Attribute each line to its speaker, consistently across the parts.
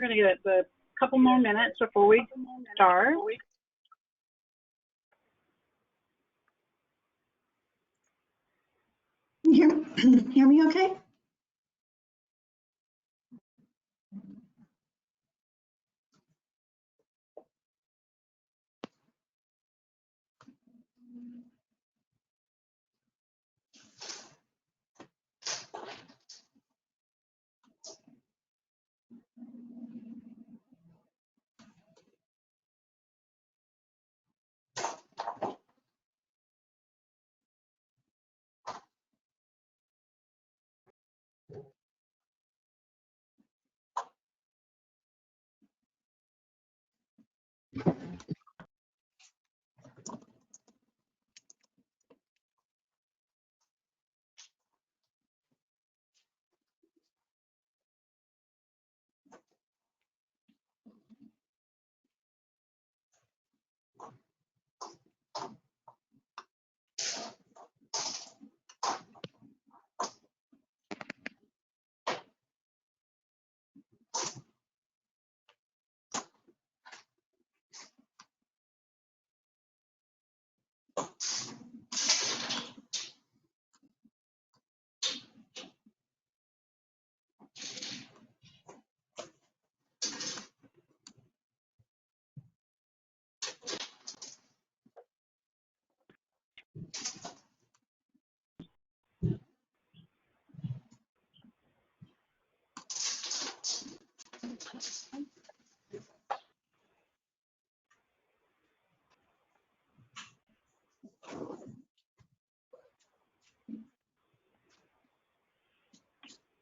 Speaker 1: We're going to get a couple more minutes before we start.
Speaker 2: Hear me okay?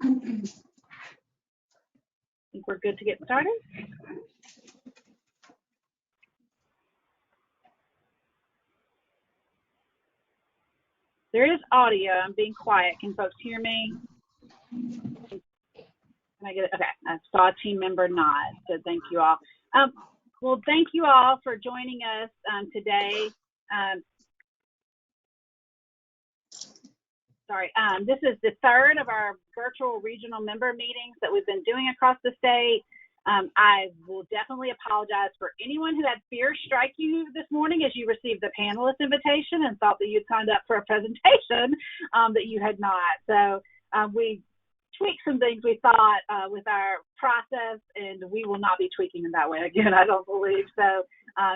Speaker 1: I think we're good to get started. There is audio. I'm being quiet. Can folks hear me? Can I get it? Okay. I saw a team member nod, so thank you all. Well, thank you all for joining us today. This is the third of our virtual regional member meetings that we've been doing across the state. I will definitely apologize for anyone who had fear strike you this morning as you received the panelist invitation and thought that you'd signed up for a presentation that you had not. So we tweaked some things we thought with our process, and we will not be tweaking in that way again, I don't believe. So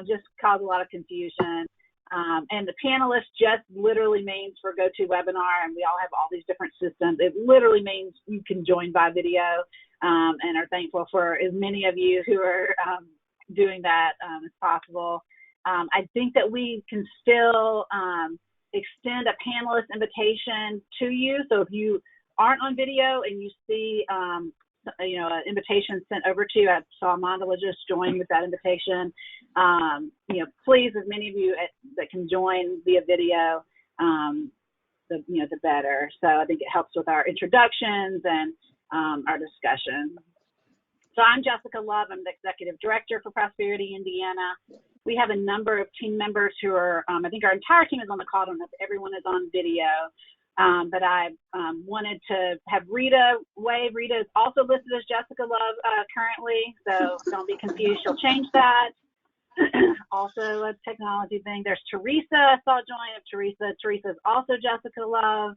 Speaker 1: just caused a lot of confusion. And the panelist just literally means for GoToWebinar, and we all have all these different systems. It literally means you can join by video, and are thankful for as many of you who are doing that as possible. I think that we can still extend a panelist invitation to you. So if you aren't on video and you see an invitation sent over to you, I saw Mandala just join with that invitation. Please, as many of you that can join via video, the better. So I think it helps with our introductions and our discussion. So I'm Jessica Love. I'm the Executive Director for Prosperity Indiana. We have a number of team members who are, I think our entire team is on the call. I don't know if everyone is on video. But I wanted to have Rita wave. Rita is also listed as Jessica Love currently, so don't be confused. She'll change that. Also a technology thing. There's Teresa. I saw join of Teresa. Teresa is also Jessica Love.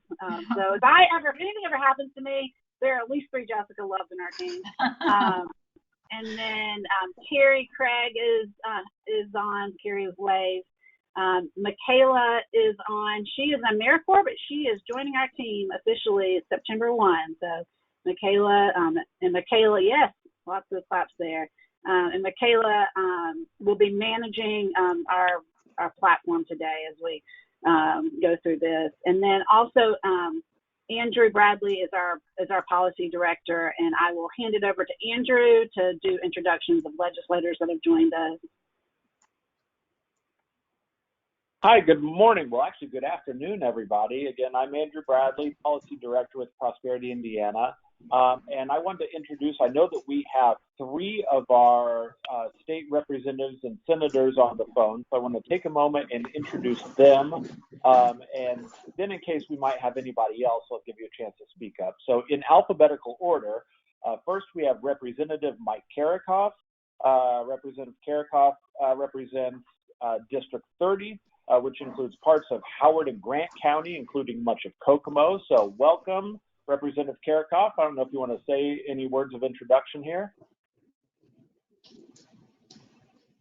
Speaker 1: So if anything ever happens to me, there are at least 3 Jessica Loves in our team. And then Carrie Craig is on. Carrie is wave. Michaela is on. She is on AmeriCorps, but she is joining our team officially September 1. So Michaela, and Michaela, yes, lots of claps there. And Michaela will be managing our platform today as we go through this. And then also Andrew Bradley is our policy director, and I will hand it over to Andrew to do introductions of legislators that have joined us.
Speaker 3: Hi, good morning. Well, actually, good afternoon, everybody. Again, I'm Andrew Bradley, Policy Director with Prosperity Indiana. And I wanted to introduce, I know that we have 3 of our state representatives and senators on the phone. So I want to take a moment and introduce them. And then in case we might have anybody else, I'll give you a chance to speak up. So in alphabetical order, First, we have Representative Mike Karikoff. Representative Karikoff represents District 30, which includes parts of Howard and Grant County, including much of Kokomo. So welcome, Representative Karikoff. I don't know if you want to say any words of introduction here.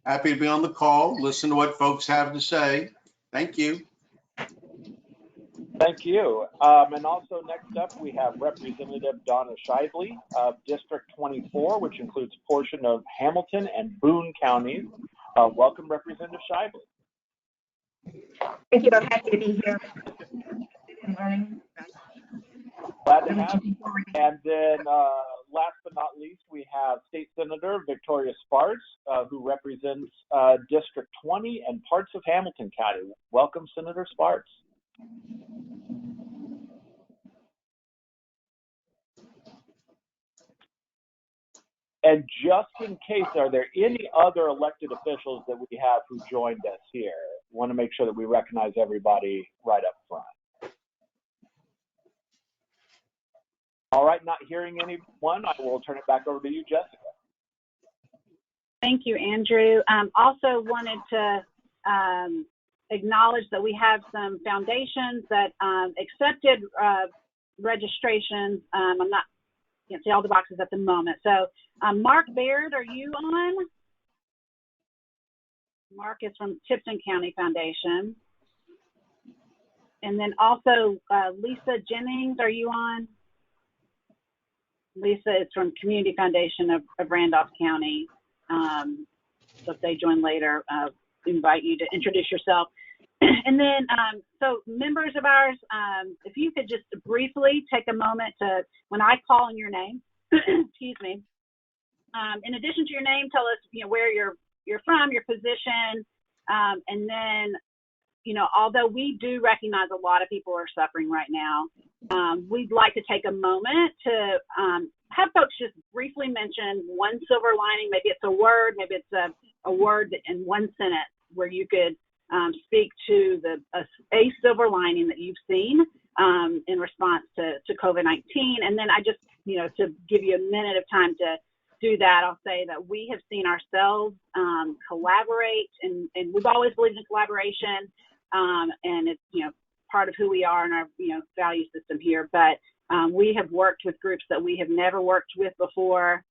Speaker 4: Happy to be on the call, listen to what folks have to say. Thank you.
Speaker 3: Thank you. And also next up, we have Representative Donna Shively of District 24, which includes a portion of Hamilton and Boone counties. Welcome, Representative Shively.
Speaker 2: Thank you. I'm happy to be here and learning.
Speaker 3: Glad to have you. And then last but not least, we have State Senator Victoria Spartz, who represents District 20 and parts of Hamilton County. Welcome, Senator Spartz. And just in case, are there any other elected officials that we have who joined us here? Want to make sure that we recognize everybody right up front. All right, not hearing anyone, I will turn it back over to you, Jessica.
Speaker 1: Thank you, Andrew. Also wanted to acknowledge that we have some foundations that accepted registrations. Can't see all the boxes at the moment. So Mark Baird, are you on? Mark is from Tipton County Foundation. And then also Lisa Jennings, are you on? Lisa is from Community Foundation of Randolph County. So if they join later, invite you to introduce yourself. And then, so members of ours, if you could just briefly take a moment to, when I call on your name, excuse me, in addition to your name, tell us, where you're from, your position, and then, although we do recognize a lot of people are suffering right now, we'd like to take a moment to have folks just briefly mention one silver lining. Maybe it's a word, maybe it's a word in one sentence where you could speak to a silver lining that you've seen in response to COVID-19. And then I just, to give you a minute of time to do that, I'll say that we have seen ourselves collaborate, and we've always believed in collaboration, and it's, part of who we are in our, value system here. But we have worked with groups that we have never worked with before,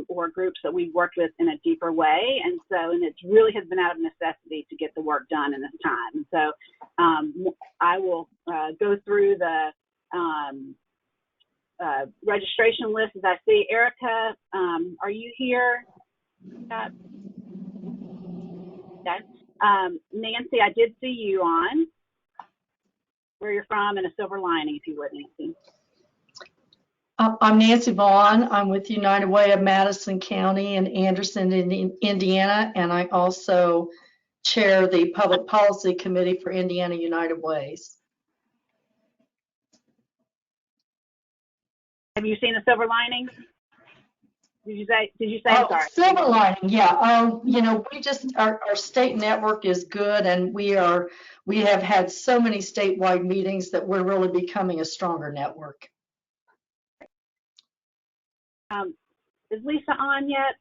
Speaker 1: or groups that we've worked with in a deeper way. And it really has been out of necessity to get the work done in this time. So I will go through the registration list as I see. Erica, are you here? Nancy, I did see you on. Where you're from and a silver lining, if you would, Nancy.
Speaker 5: I'm Nancy Vaughn. I'm with United Way of Madison County in Anderson, Indiana, and I also chair the Public Policy Committee for Indiana United Ways.
Speaker 1: Have you seen the silver lining? Did you say? Sorry.
Speaker 5: Silver lining, yeah. We just our state network is good, and we have had so many statewide meetings that we're really becoming a stronger network.
Speaker 1: Is Lisa on yet?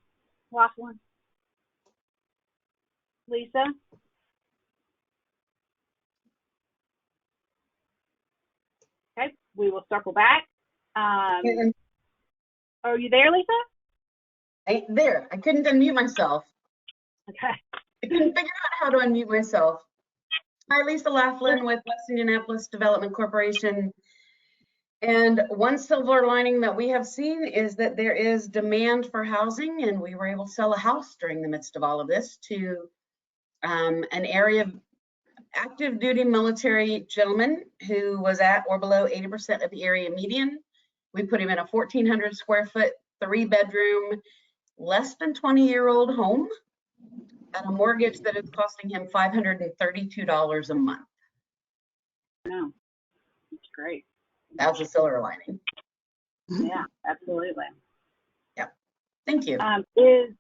Speaker 1: Laughlin? Lisa? Okay, we will circle back. Are you there, Lisa?
Speaker 6: There, I couldn't unmute myself.
Speaker 1: Okay.
Speaker 6: I couldn't figure out how to unmute myself. Hi, Lisa Laughlin with West Indianapolis Development Corporation. And one silver lining that we have seen is that there is demand for housing, and we were able to sell a house during the midst of all of this to an area of active duty military gentleman who was at or below 80% of the area median. We put him in a 1,400 square foot, 3-bedroom, less than 20-year-old home at a mortgage that is costing him $532 a month.
Speaker 1: No, that's great.
Speaker 6: That's a silver lining.
Speaker 1: Yeah, absolutely.
Speaker 6: Yep. Thank you.
Speaker 1: Is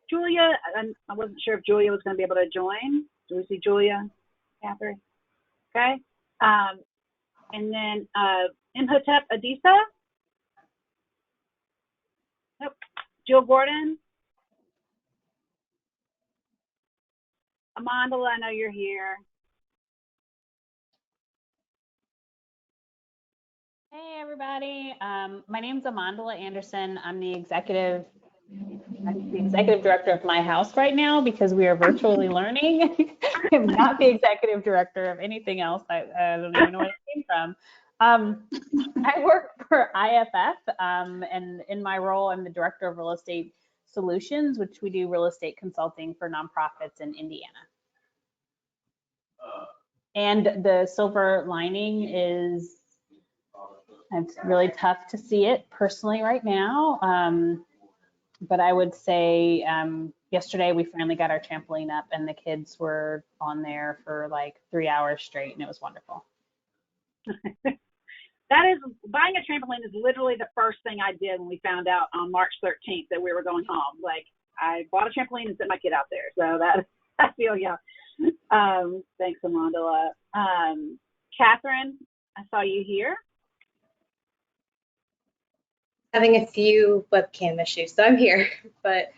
Speaker 1: Julia? I wasn't sure if Julia was going to be able to join. Do we see Julia, Catherine? Okay. And then Imhotep Adisa. Jill Gordon? Amandla, I know you're here.
Speaker 7: Hey everybody, my name's Amandla Anderson. I'm the executive director of my house right now because we are virtually learning. I'm not the executive director of anything else. I don't even know where it came from. I work for IFF, and in my role, I'm the director of real estate solutions, which we do real estate consulting for nonprofits in Indiana. And the silver lining is it's really tough to see it personally right now. But I would say yesterday we finally got our trampoline up and the kids were on there for like 3 hours straight and it was wonderful.
Speaker 1: That is, buying a trampoline is literally the first thing I did when we found out on March 13th that we were going home. Like, I bought a trampoline and sent my kid out there. So that, I feel, yeah. Thanks, Amandla. Catherine, I saw you here.
Speaker 8: Having a few webcam issues, so I'm here. But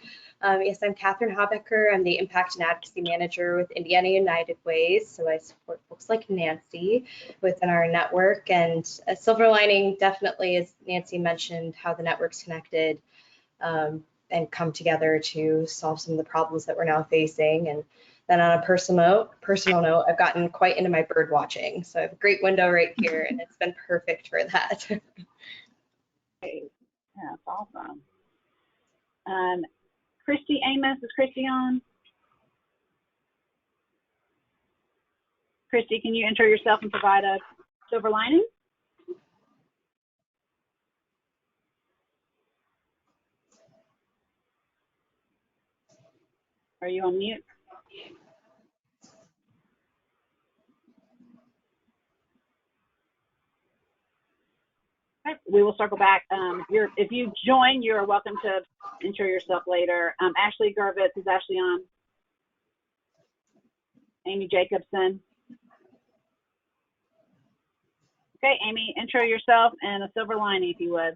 Speaker 8: yes, I'm Catherine Habecker. I'm the Impact and Advocacy Manager with Indiana United Ways. So I support folks like Nancy within our network. And a silver lining definitely, as Nancy mentioned, how the network's connected and come together to solve some of the problems that we're now facing. And then on a personal note, I've gotten quite into my bird watching. So I have a great window right here, and it's been perfect for that.
Speaker 1: Yeah, that's awesome. Christy Amos, is Christy on? Christy, can you intro yourself and provide a silver lining? Are you on mute? Okay, we will circle back. If you join, you're welcome to intro yourself later. Ashley Gervitz, is Ashley on? Amy Jacobson. Okay, Amy, intro yourself and a silver lining if you would.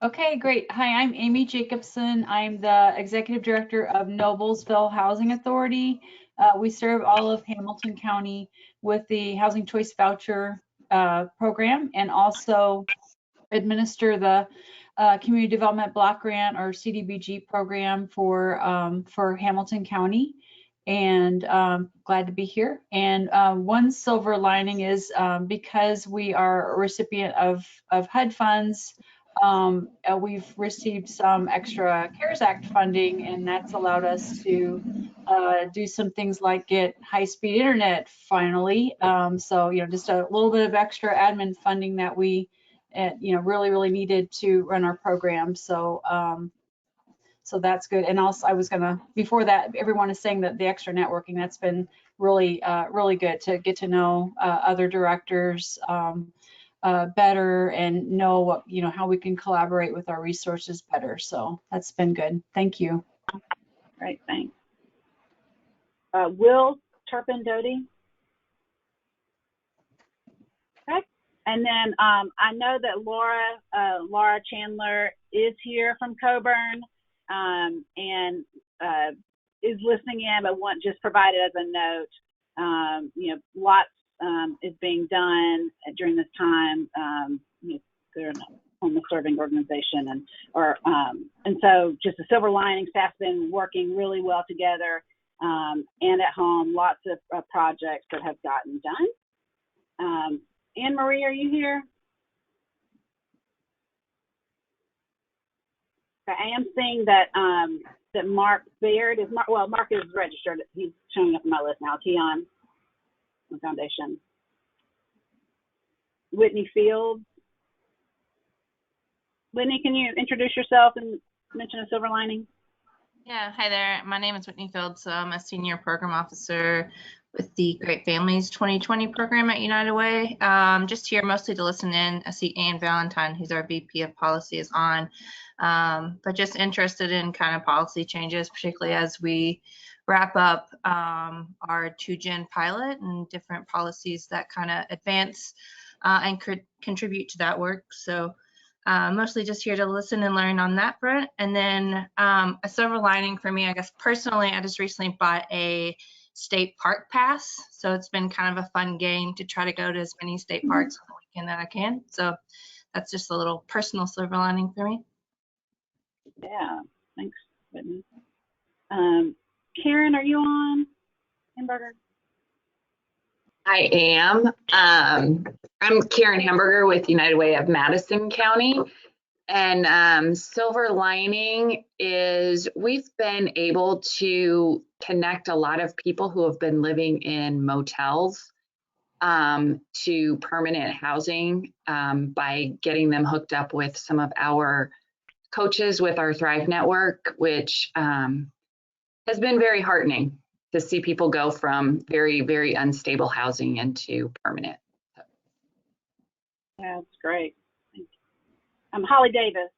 Speaker 9: Okay, great. Hi, I'm Amy Jacobson. I'm the Executive Director of Noblesville Housing Authority. We serve all of Hamilton County with the Housing Choice Voucher program and also administer the Community Development Block Grant or CDBG program for Hamilton County. And glad to be here. And one silver lining is because we are a recipient of HUD funds, we've received some extra CARES Act funding, and that's allowed us to do some things like get high-speed internet finally. So, just a little bit of extra admin funding that we, really needed to run our program. So, so that's good. And also, before that, everyone is saying that the extra networking, that's been really, really good to get to know other directors better and know what, how we can collaborate with our resources better. So that's been good. Thank you.
Speaker 1: Great, thanks. Will Turpin Doty. Okay. And then I know that Laura Chandler is here from Coburn and is listening in, but just provided as a note, lots is being done during this time. They're a homeless serving organization, and so just a silver lining. Staff's been working really well together, and at home, lots of projects that have gotten done. Anne Marie, are you here? I am seeing that that Mark Baird is Mark is registered. He's showing up on my list now. Is he on the foundation? Whitney Fields. Whitney, can you introduce yourself and mention a silver lining?
Speaker 10: Yeah, hi there. My name is Whitney Fields. So I'm a senior program officer with the Great Families 2020 program at United Way. Just here mostly to listen in. I see Ann Valentine, who's our VP of policy, is on. But just interested in kind of policy changes, particularly as we wrap up our 2Gen pilot and different policies that kind of advance and could contribute to that work. So mostly just here to listen and learn on that front. And then a silver lining for me, I guess personally, I just recently bought a state park pass. So it's been kind of a fun game to try to go to as many state parks on the weekend that I can. So that's just a little personal silver lining for me.
Speaker 1: Yeah, thanks, Whitney. Karen, are you on Hamburger?
Speaker 11: I am. I'm Karen Hamburger with United Way of Madison County. And silver lining is we've been able to connect a lot of people who have been living in motels to permanent housing by getting them hooked up with some of our coaches with our Thrive Network, which has been very heartening to see people go from very, very unstable housing into permanent.
Speaker 1: Yeah, that's great. Thank you. Holly Davis.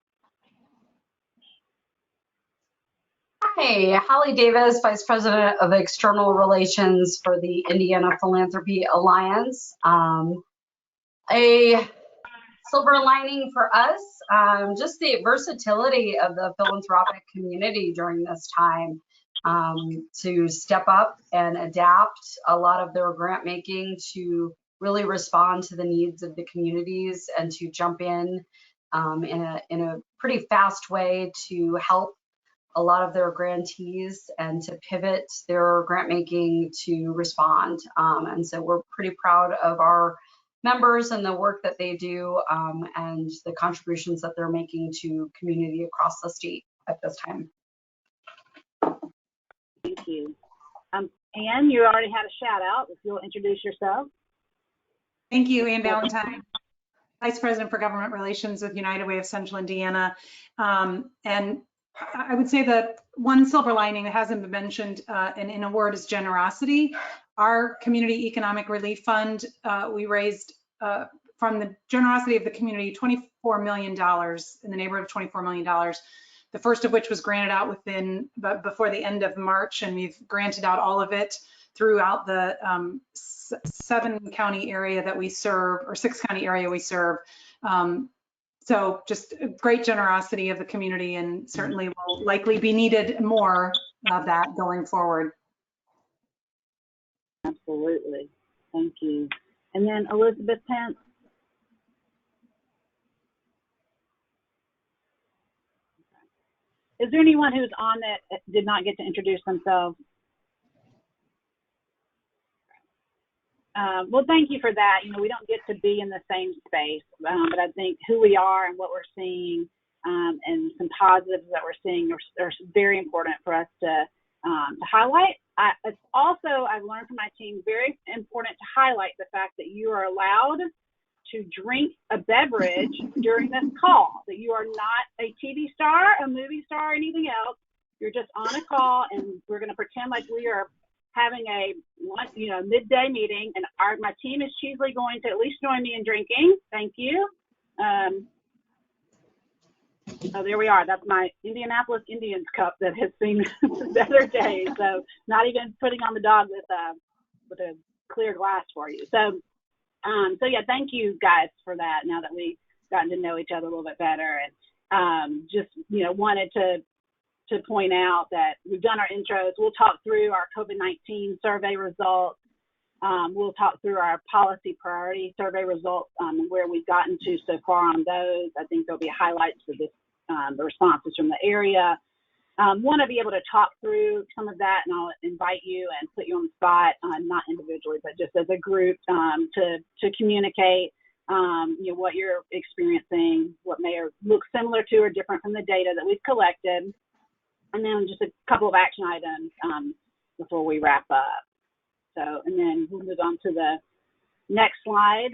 Speaker 12: Hi, Holly Davis, Vice President of External Relations for the Indiana Philanthropy Alliance. A silver lining for us, just the versatility of the philanthropic community during this time to step up and adapt a lot of their grant making to really respond to the needs of the communities and to jump in a pretty fast way to help a lot of their grantees and to pivot their grant making to respond. And so we're pretty proud of our members and the work that they do and the contributions that they're making to community across the state at this time.
Speaker 1: Thank you. Ann, you already had a shout out. If you'll introduce yourself.
Speaker 13: Thank you, Ann Valentine, Vice President for Government Relations with United Way of Central Indiana. And I would say that one silver lining that hasn't been mentioned and in a word is generosity. Our Community Economic Relief Fund, we raised from the generosity of the community $24 million, in the neighborhood of $24 million. The first of which was granted out before the end of March, and we've granted out all of it throughout the 7-county area that we serve, or 6-county area we serve. So just great generosity of the community, and certainly will likely be needed more of that going forward.
Speaker 1: Absolutely. Thank you. And then Elizabeth Pence. Is there anyone who's on that did not get to introduce themselves? Well, thank you for that. You know, we don't get to be in the same space, but I think who we are and what we're seeing and some positives that we're seeing are very important for us to highlight. It's also, I've learned from my team, very important to highlight the fact that you are allowed to drink a beverage during this call, that you are not a TV star, a movie star, or anything else. You're just on a call, and we're going to pretend like we are having a midday meeting, and my team is chiefly going to at least join me in drinking. Thank you. Oh, there we are. That's my Indianapolis Indians cup that has seen better days. So not even putting on the dog with a clear glass for you. So yeah, thank you guys for that. Now that we've gotten to know each other a little bit better, and just wanted to point out that we've done our intros. We'll talk through our COVID-19 survey results. We'll talk through our policy priority survey results and where we've gotten to so far on those. I think there'll be highlights for this, the responses from the area. Want to be able to talk through some of that, and I'll invite you and put you on the spot, not individually, but just as a group to communicate what you're experiencing, what may look similar to or different from the data that we've collected. And then just a couple of action items before we wrap up. So, and then we'll move on to the next slide,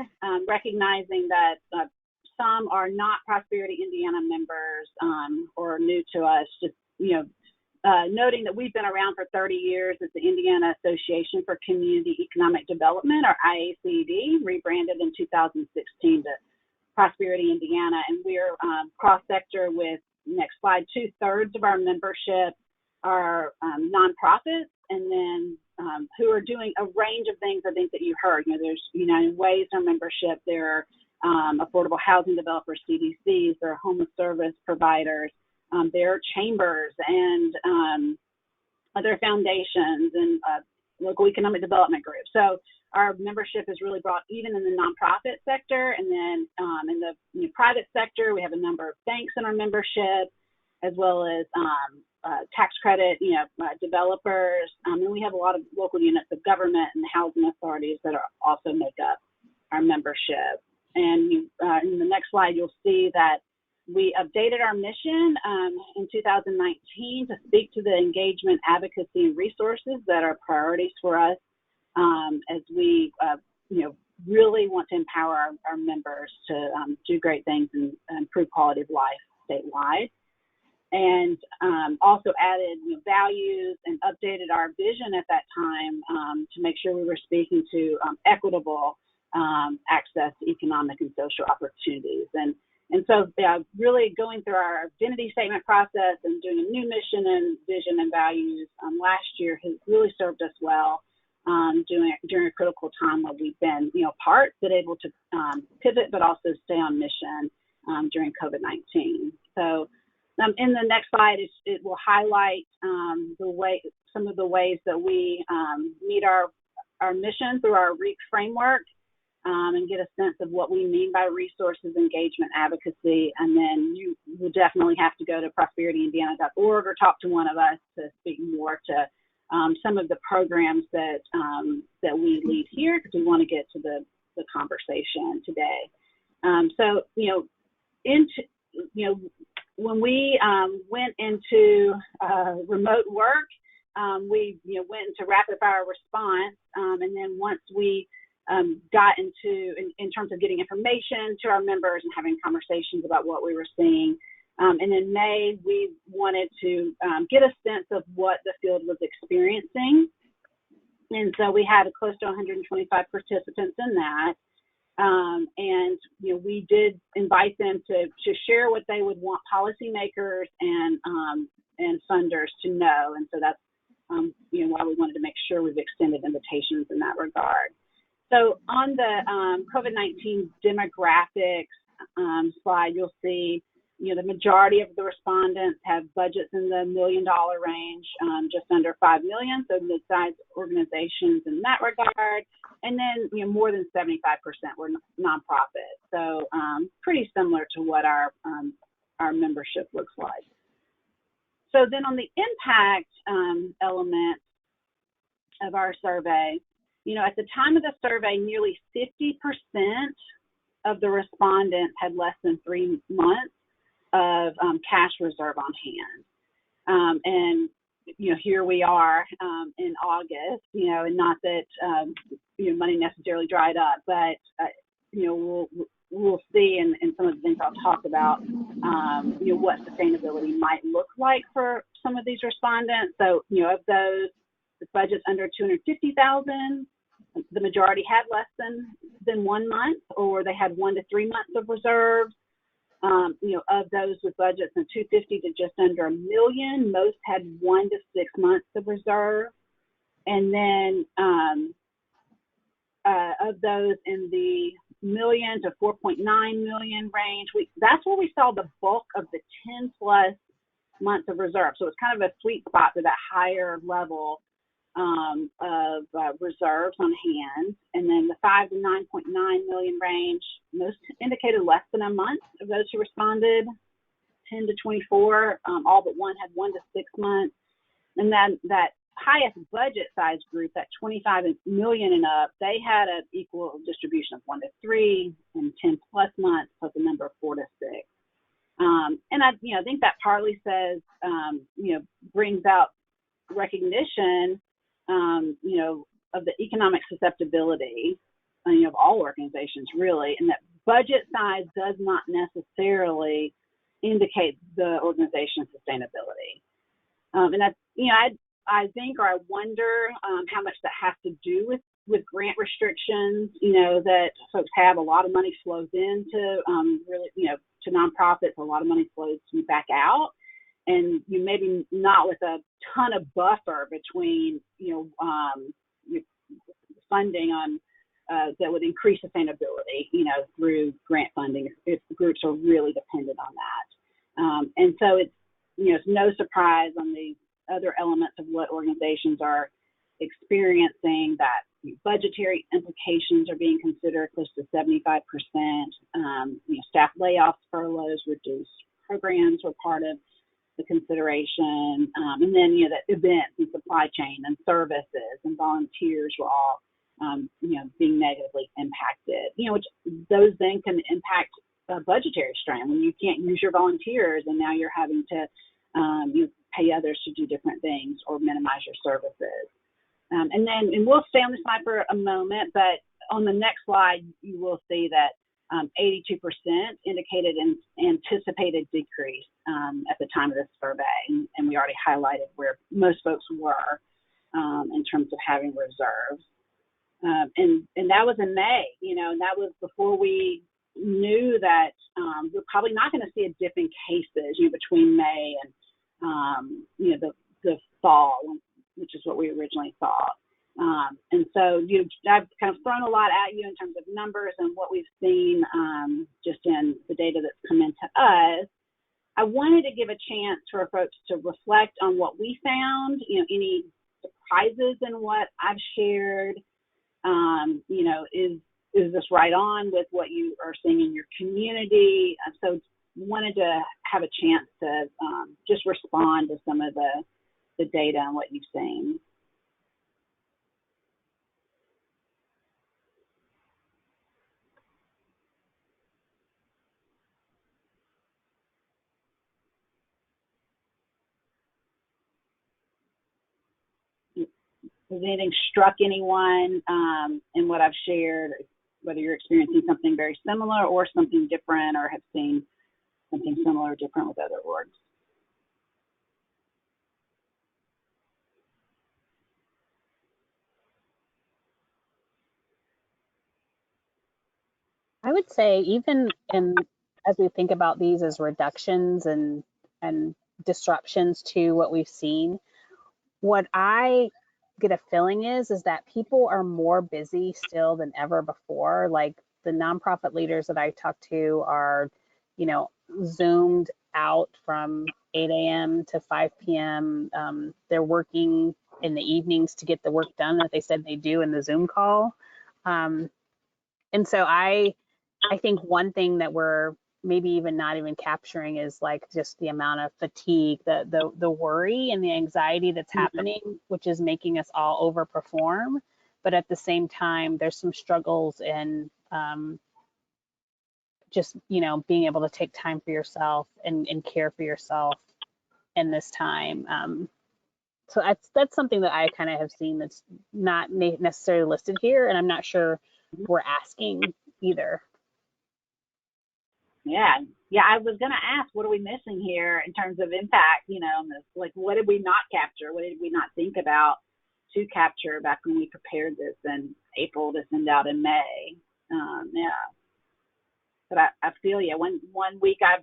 Speaker 1: recognizing that some are not Prosperity Indiana members or new to us, just, noting that we've been around for 30 years as the Indiana Association for Community Economic Development, or IACD, rebranded in 2016 to Prosperity Indiana. And we're cross-sector with, next slide, 2/3 of our membership are nonprofits, and then who are doing a range of things, I think, that you heard. There's United Way's our membership. There affordable housing developers, CDCs, there are homeless service providers, there are chambers and other foundations and local economic development groups. So our membership is really broad, even in the nonprofit sector, and then in the private sector, we have a number of banks in our membership, as well as tax credit, developers, and we have a lot of local units of government and housing authorities that are also make up our membership. And in the next slide, you'll see that we updated our mission in 2019 to speak to the engagement, advocacy, and resources that are priorities for us as we, really want to empower our members to do great things and improve quality of life statewide. And also added values and updated our vision at that time to make sure we were speaking to equitable access to economic and social opportunities. And so really going through our identity statement process and doing a new mission and vision and values last year has really served us well during a critical time where we've been, part, but able to pivot, but also stay on mission during COVID-19. So in the next slide, it will highlight some of the ways that we meet our mission through our REAP framework. And get a sense of what we mean by resources, engagement, advocacy, and then you will definitely have to go to prosperityindiana.org or talk to one of us to speak more to some of the programs that we lead here, because we want to get to the conversation today. So when we went into remote work, we went into rapid fire response, and then once we got into, in terms of getting information to our members and having conversations about what we were seeing. And in May, we wanted to get a sense of what the field was experiencing. And so we had close to 125 participants in that. And we did invite them to share what they would want policymakers and funders to know. And so that's why we wanted to make sure we've extended invitations in that regard. So on the COVID-19 demographics slide, you'll see, the majority of the respondents have budgets in the $1 million range, just under $5 million, so mid-sized organizations in that regard. And then, more than 75% were nonprofit. So pretty similar to what our membership looks like. So then on the impact element of our survey, at the time of the survey, nearly 50% of the respondents had less than 3 months of cash reserve on hand. And, here we are in August, and not that, money necessarily dried up, but, we'll see in some of the things I'll talk about, what sustainability might look like for some of these respondents. So, of those, the budget's under $250,000. The majority had less than 1 month, or they had 1 to 3 months of reserves. Of those with budgets from $250,000 to just under $1 million, most had 1 to 6 months of reserve. And then of those in the $1 million to $4.9 million range, that's where we saw the bulk of the 10 plus months of reserve. So it's kind of a sweet spot for that higher level of reserves on hand. And then the 5 to 9.9 million range, most indicated less than a month of those who responded, 10 to 24, all but one had 1 to 6 months. And then that highest budget size group, that 25 million and up, they had an equal distribution of 1 to 3 and 10 plus months, plus a number of 4 to 6. And I think that partly says, brings out recognition, of the economic susceptibility, of all organizations really, and that budget size does not necessarily indicate the organization's sustainability. And that's, I think, or I wonder how much that has to do with grant restrictions, that folks have. A lot of money flows into really, to nonprofits, a lot of money flows back out. And you maybe not with a ton of buffer between, funding on that would increase sustainability, through grant funding if the groups are really dependent on that. And so it's, it's no surprise on the other elements of what organizations are experiencing that budgetary implications are being considered close to 75%. Staff layoffs, furloughs, reduced programs were part of the consideration. And then, the events and supply chain and services and volunteers were all, being negatively impacted, which those then can impact budgetary strain when you can't use your volunteers and now you're having to pay others to do different things or minimize your services. And we'll stay on this slide for a moment, but on the next slide, you will see that 82% indicated an anticipated decrease at the time of this survey. And we already highlighted where most folks were in terms of having reserves. And that was in May, and that was before we knew that we're probably not going to see a dip in cases, between May and, the fall, which is what we originally thought. And so I've kind of thrown a lot at you in terms of numbers and what we've seen just in the data that's come into us. I wanted to give a chance for folks to reflect on what we found, any surprises in what I've shared. Is this right on with what you are seeing in your community? So wanted to have a chance to just respond to some of the data and what you've seen. Has anything struck anyone in what I've shared, whether you're experiencing something very similar or something different, or have seen something similar or different with other orgs?
Speaker 7: I would say even as we think about these as reductions and disruptions to what we've seen, what I get a feeling is that people are more busy still than ever before. Like the nonprofit leaders that I talk to are, zoomed out from 8 a.m. to 5 p.m. They're working in the evenings to get the work done that they said they do in the Zoom call. And so I think one thing that we're maybe even not even capturing is like just the amount of fatigue, the worry and the anxiety that's happening, which is making us all overperform. But at the same time, there's some struggles in just, being able to take time for yourself and care for yourself in this time. So that's something that I kind of have seen that's not necessarily listed here, and I'm not sure we're asking either.
Speaker 1: Yeah, I was going to ask, what are we missing here in terms of impact, like what did we not capture? What did we not think about to capture back when we prepared this in April to send out in May? But I feel you. One week I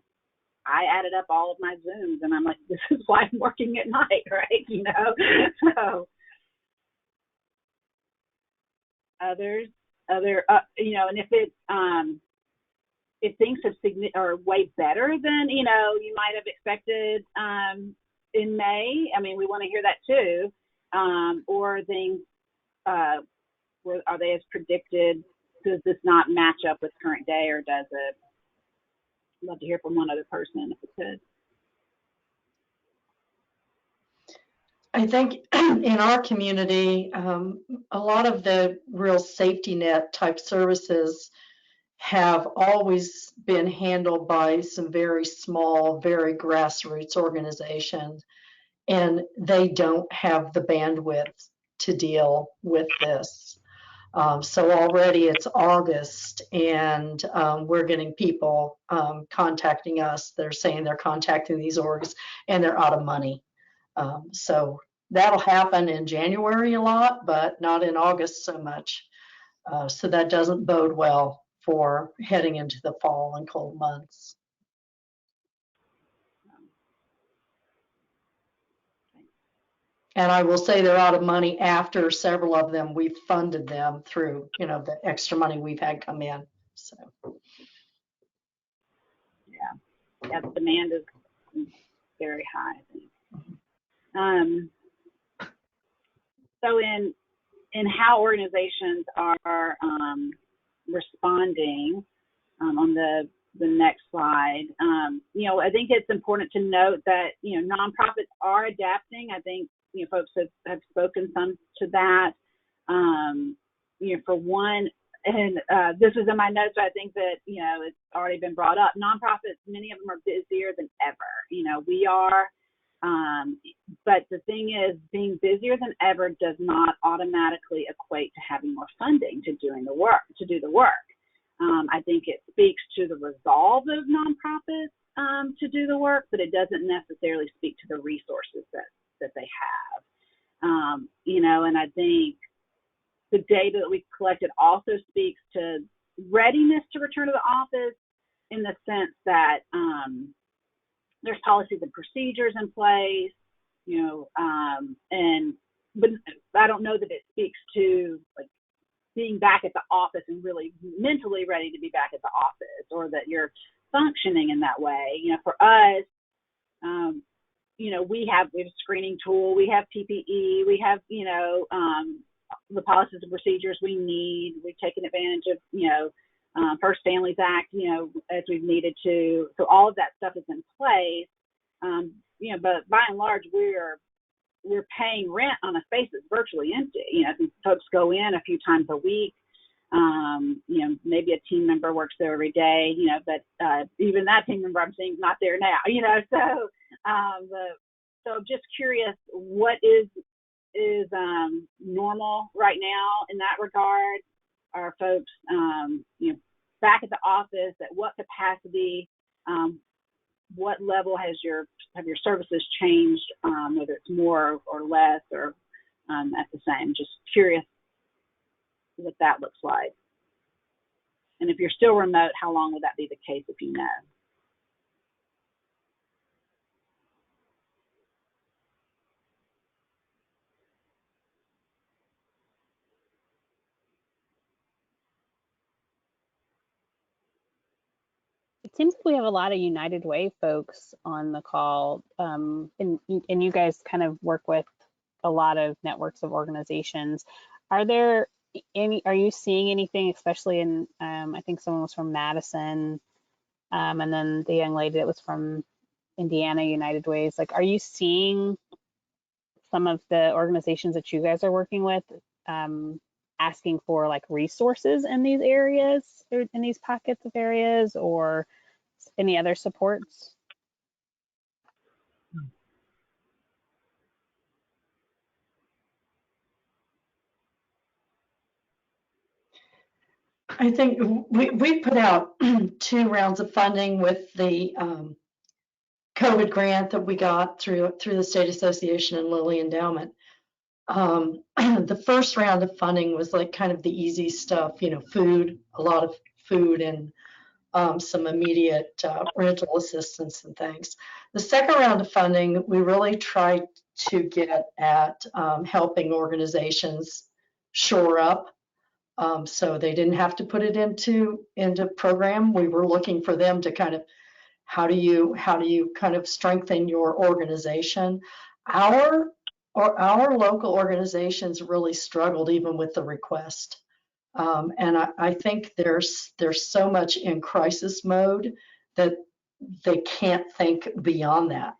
Speaker 1: added up all of my Zooms and I'm like, this is why I'm working at night, right? So and if things are way better than, you might have expected in May, we want to hear that too. Or things, are they as predicted? Does this not match up with current day, or does it? I'd love to hear from one other person if it could.
Speaker 5: I think in our community, a lot of the real safety net type services have always been handled by some very small, very grassroots organizations, and they don't have the bandwidth to deal with this. So already it's August, and we're getting people contacting us. They're saying they're contacting these orgs and they're out of money. So that'll happen in January a lot, but not in August so much. So that doesn't bode well for heading into the fall and cold months. And I will say they're out of money after several of them, we've funded them through, the extra money we've had come in. So,
Speaker 1: Yeah, the demand is very high, I think. So in how organizations are responding on the next slide, I think it's important to note that, nonprofits are adapting. I think, folks have spoken some to that. For one, and this is in my notes, but I think that, it's already been brought up. Nonprofits, many of them are busier than ever. We are. But the thing is, being busier than ever does not automatically equate to having more funding to do the work. I think it speaks to the resolve of nonprofits to do the work, but it doesn't necessarily speak to the resources that they have. And I think the data that we collected also speaks to readiness to return to the office, in the sense that there's policies and procedures in place, but I don't know that it speaks to like being back at the office and really mentally ready to be back at the office, or that you're functioning in that way. For us, we have a screening tool, we have PPE, we have, the policies and procedures we need. We've taken advantage of, First Families Act, as we've needed to. So all of that stuff is in place. But by and large, we're paying rent on a space that's virtually empty. Folks go in a few times a week. Maybe a team member works there every day, but even that team member I'm seeing is not there now, so just curious, what is normal right now in that regard? Are folks, back at the office? At what capacity? What level have your services changed? Whether it's more or less, or at the same. Just curious what that looks like. And if you're still remote, how long would that be the case, if you know?
Speaker 7: It seems like we have a lot of United Way folks on the call, and you guys kind of work with a lot of networks of organizations. Are you seeing anything, especially in, I think someone was from Madison, and then the young lady that was from Indiana United Ways, like, are you seeing some of the organizations that you guys are working with asking for like resources in these areas, or in these pockets of areas, or any other supports?
Speaker 5: I think we put out 2 rounds of funding with the COVID grant that we got through the State Association and Lilly Endowment. The first round of funding was like kind of the easy stuff, food, a lot of food, and some immediate rental assistance and things. The second round of funding, we really tried to get at helping organizations shore up, so they didn't have to put it into program. We were looking for them to kind of, how do you kind of strengthen your organization? Our local organizations really struggled even with the request. And I think there's so much in crisis mode that they can't think beyond that.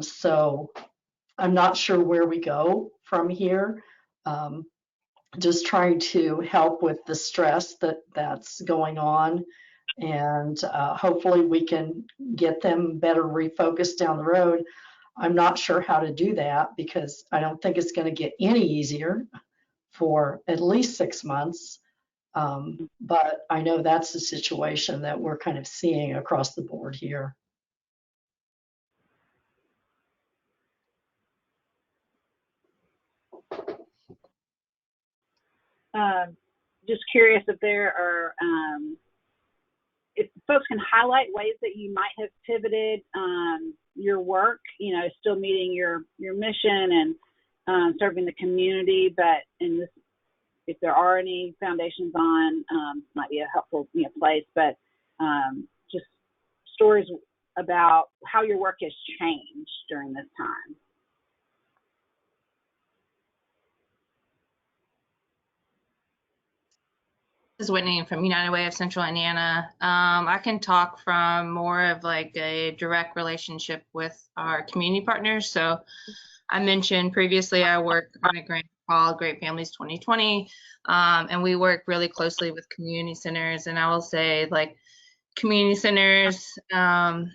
Speaker 5: So I'm not sure where we go from here. Just trying to help with the stress that's going on, and hopefully we can get them better refocused down the road. I'm not sure how to do that, because I don't think it's going to get any easier for at least 6 months. But I know that's the situation that we're kind of seeing across the board here.
Speaker 1: Just curious if there are, if folks can highlight ways that you might have pivoted your work, still meeting your mission, serving the community, but in this, if there are any foundations on, might be a helpful place, but just stories about how your work has changed during this time.
Speaker 10: This is Whitney from United Way of Central Indiana. I can talk from more of like a direct relationship with our community partners. So I mentioned previously I work on a grant called Great Families 2020, and we work really closely with community centers. And I will say, like, community centers kind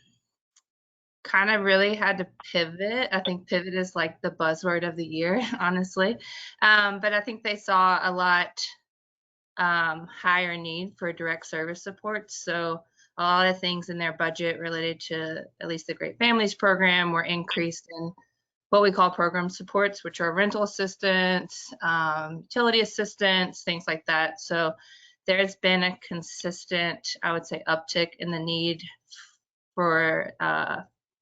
Speaker 10: of really had to pivot. I think pivot is like the buzzword of the year, honestly. But I think they saw a lot higher need for direct service support. So a lot of things in their budget related to at least the Great Families program were increased in what we call program supports, which are rental assistance, utility assistance, things like that. So there's been a consistent, I would say, uptick in the need for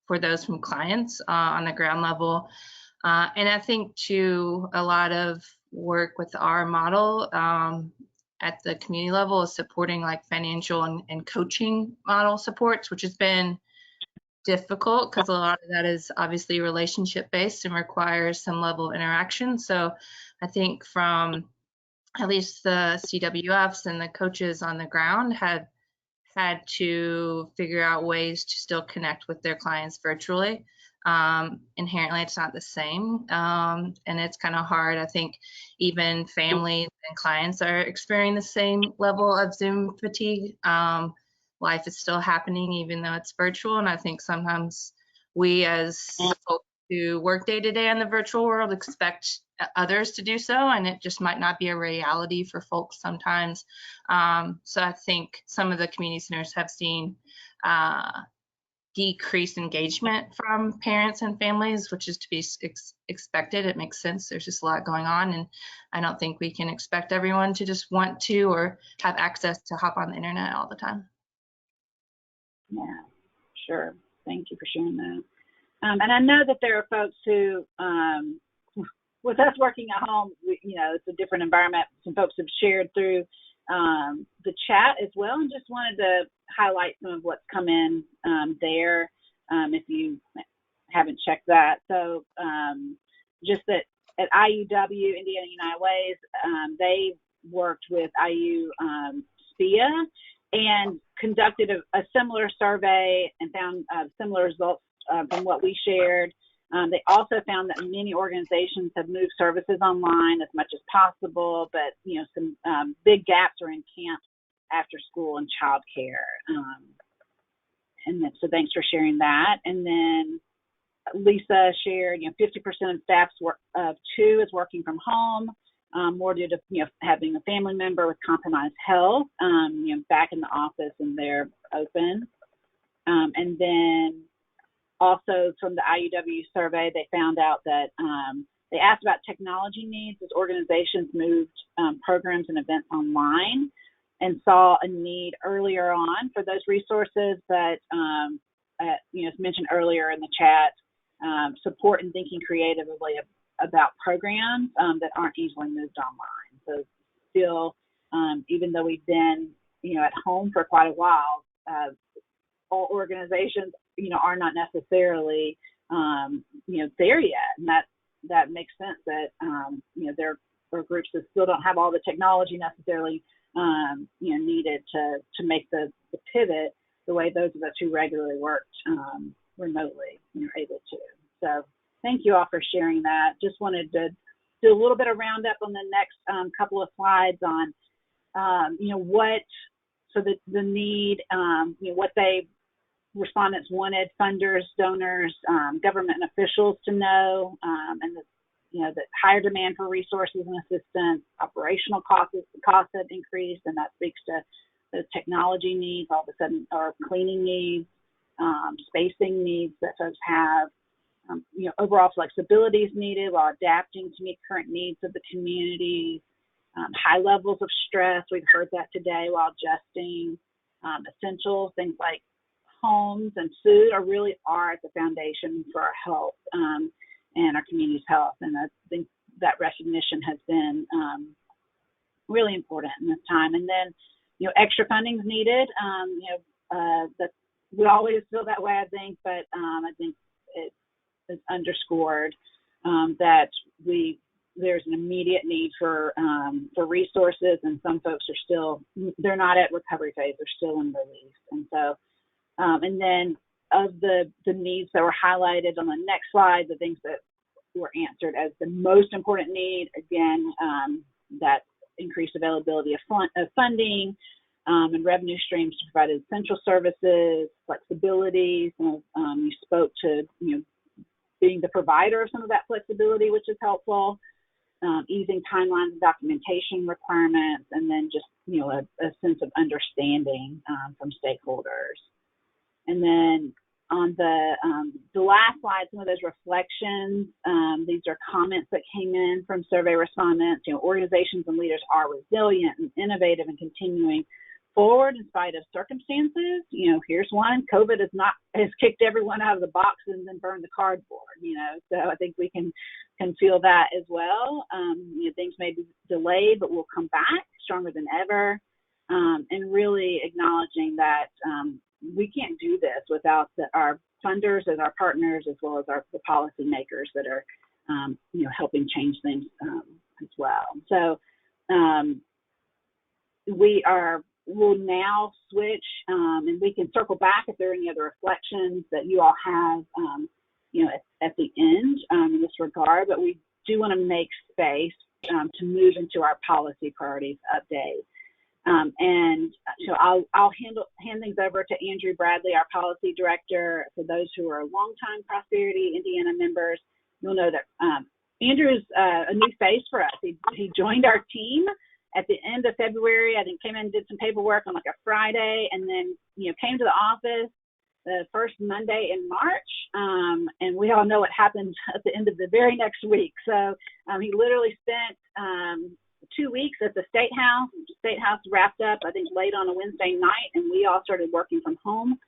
Speaker 10: those from clients on the ground level. And I think too, a lot of work with our model at the community level is supporting like financial and coaching model supports, which has been difficult because a lot of that is obviously relationship based and requires some level of interaction. So I think from at least the CWFs and the coaches on the ground have had to figure out ways to still connect with their clients virtually. Inherently, it's not the same, and it's kind of hard. I think even families and clients are experiencing the same level of Zoom fatigue. Life is still happening, even though it's virtual, and I think sometimes we as folks who work day to day in the virtual world expect others to do so, and it just might not be a reality for folks sometimes. So I think some of the community centers have seen decreased engagement from parents and families, which is to be expected. It makes sense. There's just a lot going on, and I don't think we can expect everyone to just want to or have access to hop on the internet all the time.
Speaker 1: Yeah, sure. Thank you for sharing that. And I know that there are folks who, with us working at home, it's a different environment. Some folks have shared through the chat as well, and just wanted to highlight some of what's come in there if you haven't checked that. So just that at IUW, Indiana United Ways, they worked with IU SPIA and conducted a similar survey and found similar results from what we shared. They also found that many organizations have moved services online as much as possible, but some big gaps are in camp, after school, and childcare. And then, so thanks for sharing that. And then Lisa shared, 50% of staff's work of 2 is working from home, more due to having a family member with compromised health, back in the office and they're open. And then also from the IUW survey, they found out that they asked about technology needs as organizations moved programs and events online, and saw a need earlier on for those resources, but as mentioned earlier in the chat, support and thinking creatively about programs that aren't easily moved online. So still, even though we've been at home for quite a while, all organizations are not necessarily there yet, and that makes sense that there are groups that still don't have all the technology necessarily needed to make the pivot the way those of us who regularly worked remotely are able to. So thank you all for sharing that. Just wanted to do a little bit of roundup on the next couple of slides on the need, what respondents wanted funders, donors, government officials to know, and the higher demand for resources and assistance, operational costs have increased, and that speaks to the technology needs, all of a sudden, or cleaning needs, spacing needs that folks have. Overall flexibility is needed while adapting to meet current needs of the community. High levels of stress, we've heard that today, while adjusting. Essentials, things like homes and food really are at the foundation for our health. and our community's health. And I think that recognition has been really important in this time. And then, extra funding is needed. That we always feel that way, I think, but I think it's underscored that there's an immediate need for resources, and some folks they're not at recovery phase, they're still in relief. And so, and then of the needs that were highlighted on the next slide, the things that were answered as the most important need, again, that increased availability of funding and revenue streams to provide essential services, flexibility. You spoke to, being the provider of some of that flexibility, which is helpful. Easing timelines and documentation requirements, and then just a sense of understanding from stakeholders. And then on the last slide, some of those reflections. These are comments that came in from survey respondents. Organizations and leaders are resilient and innovative and continuing forward in spite of circumstances. Here's one: COVID has kicked everyone out of the box and then burned the cardboard. So I think we can feel that as well. Things may be delayed, but we'll come back stronger than ever. And really acknowledging that we can't do this without our funders and our partners, as well as the policymakers that are helping change things as well. So we'll now switch, and we can circle back if there are any other reflections that you all have, at the end in this regard. But we do want to make space to move into our policy priorities update. And so I'll hand things over to Andrew Bradley, our policy director. For those who are longtime Prosperity Indiana members, you'll know that Andrew's a new face for us. He joined our team at the end of February. I think came in and did some paperwork on like a Friday, and then came to the office the first Monday in March. And we all know what happened at the end of the very next week. So he literally spent 2 weeks at the State House. State House wrapped up, I think, late on a Wednesday night, and we all started working from home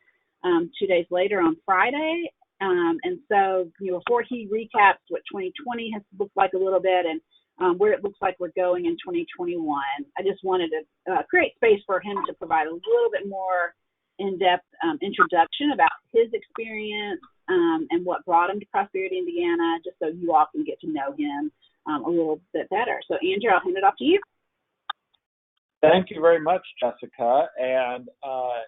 Speaker 1: 2 days later on Friday. And so, before he recaps what 2020 has looked like a little bit and where it looks like we're going in 2021, I just wanted to create space for him to provide a little bit more in-depth introduction about his experience and what brought him to Prosperity Indiana, just so you all can get to know him a little bit better. So, Andrew, I'll hand it off to you.
Speaker 3: Thank you very much, Jessica. And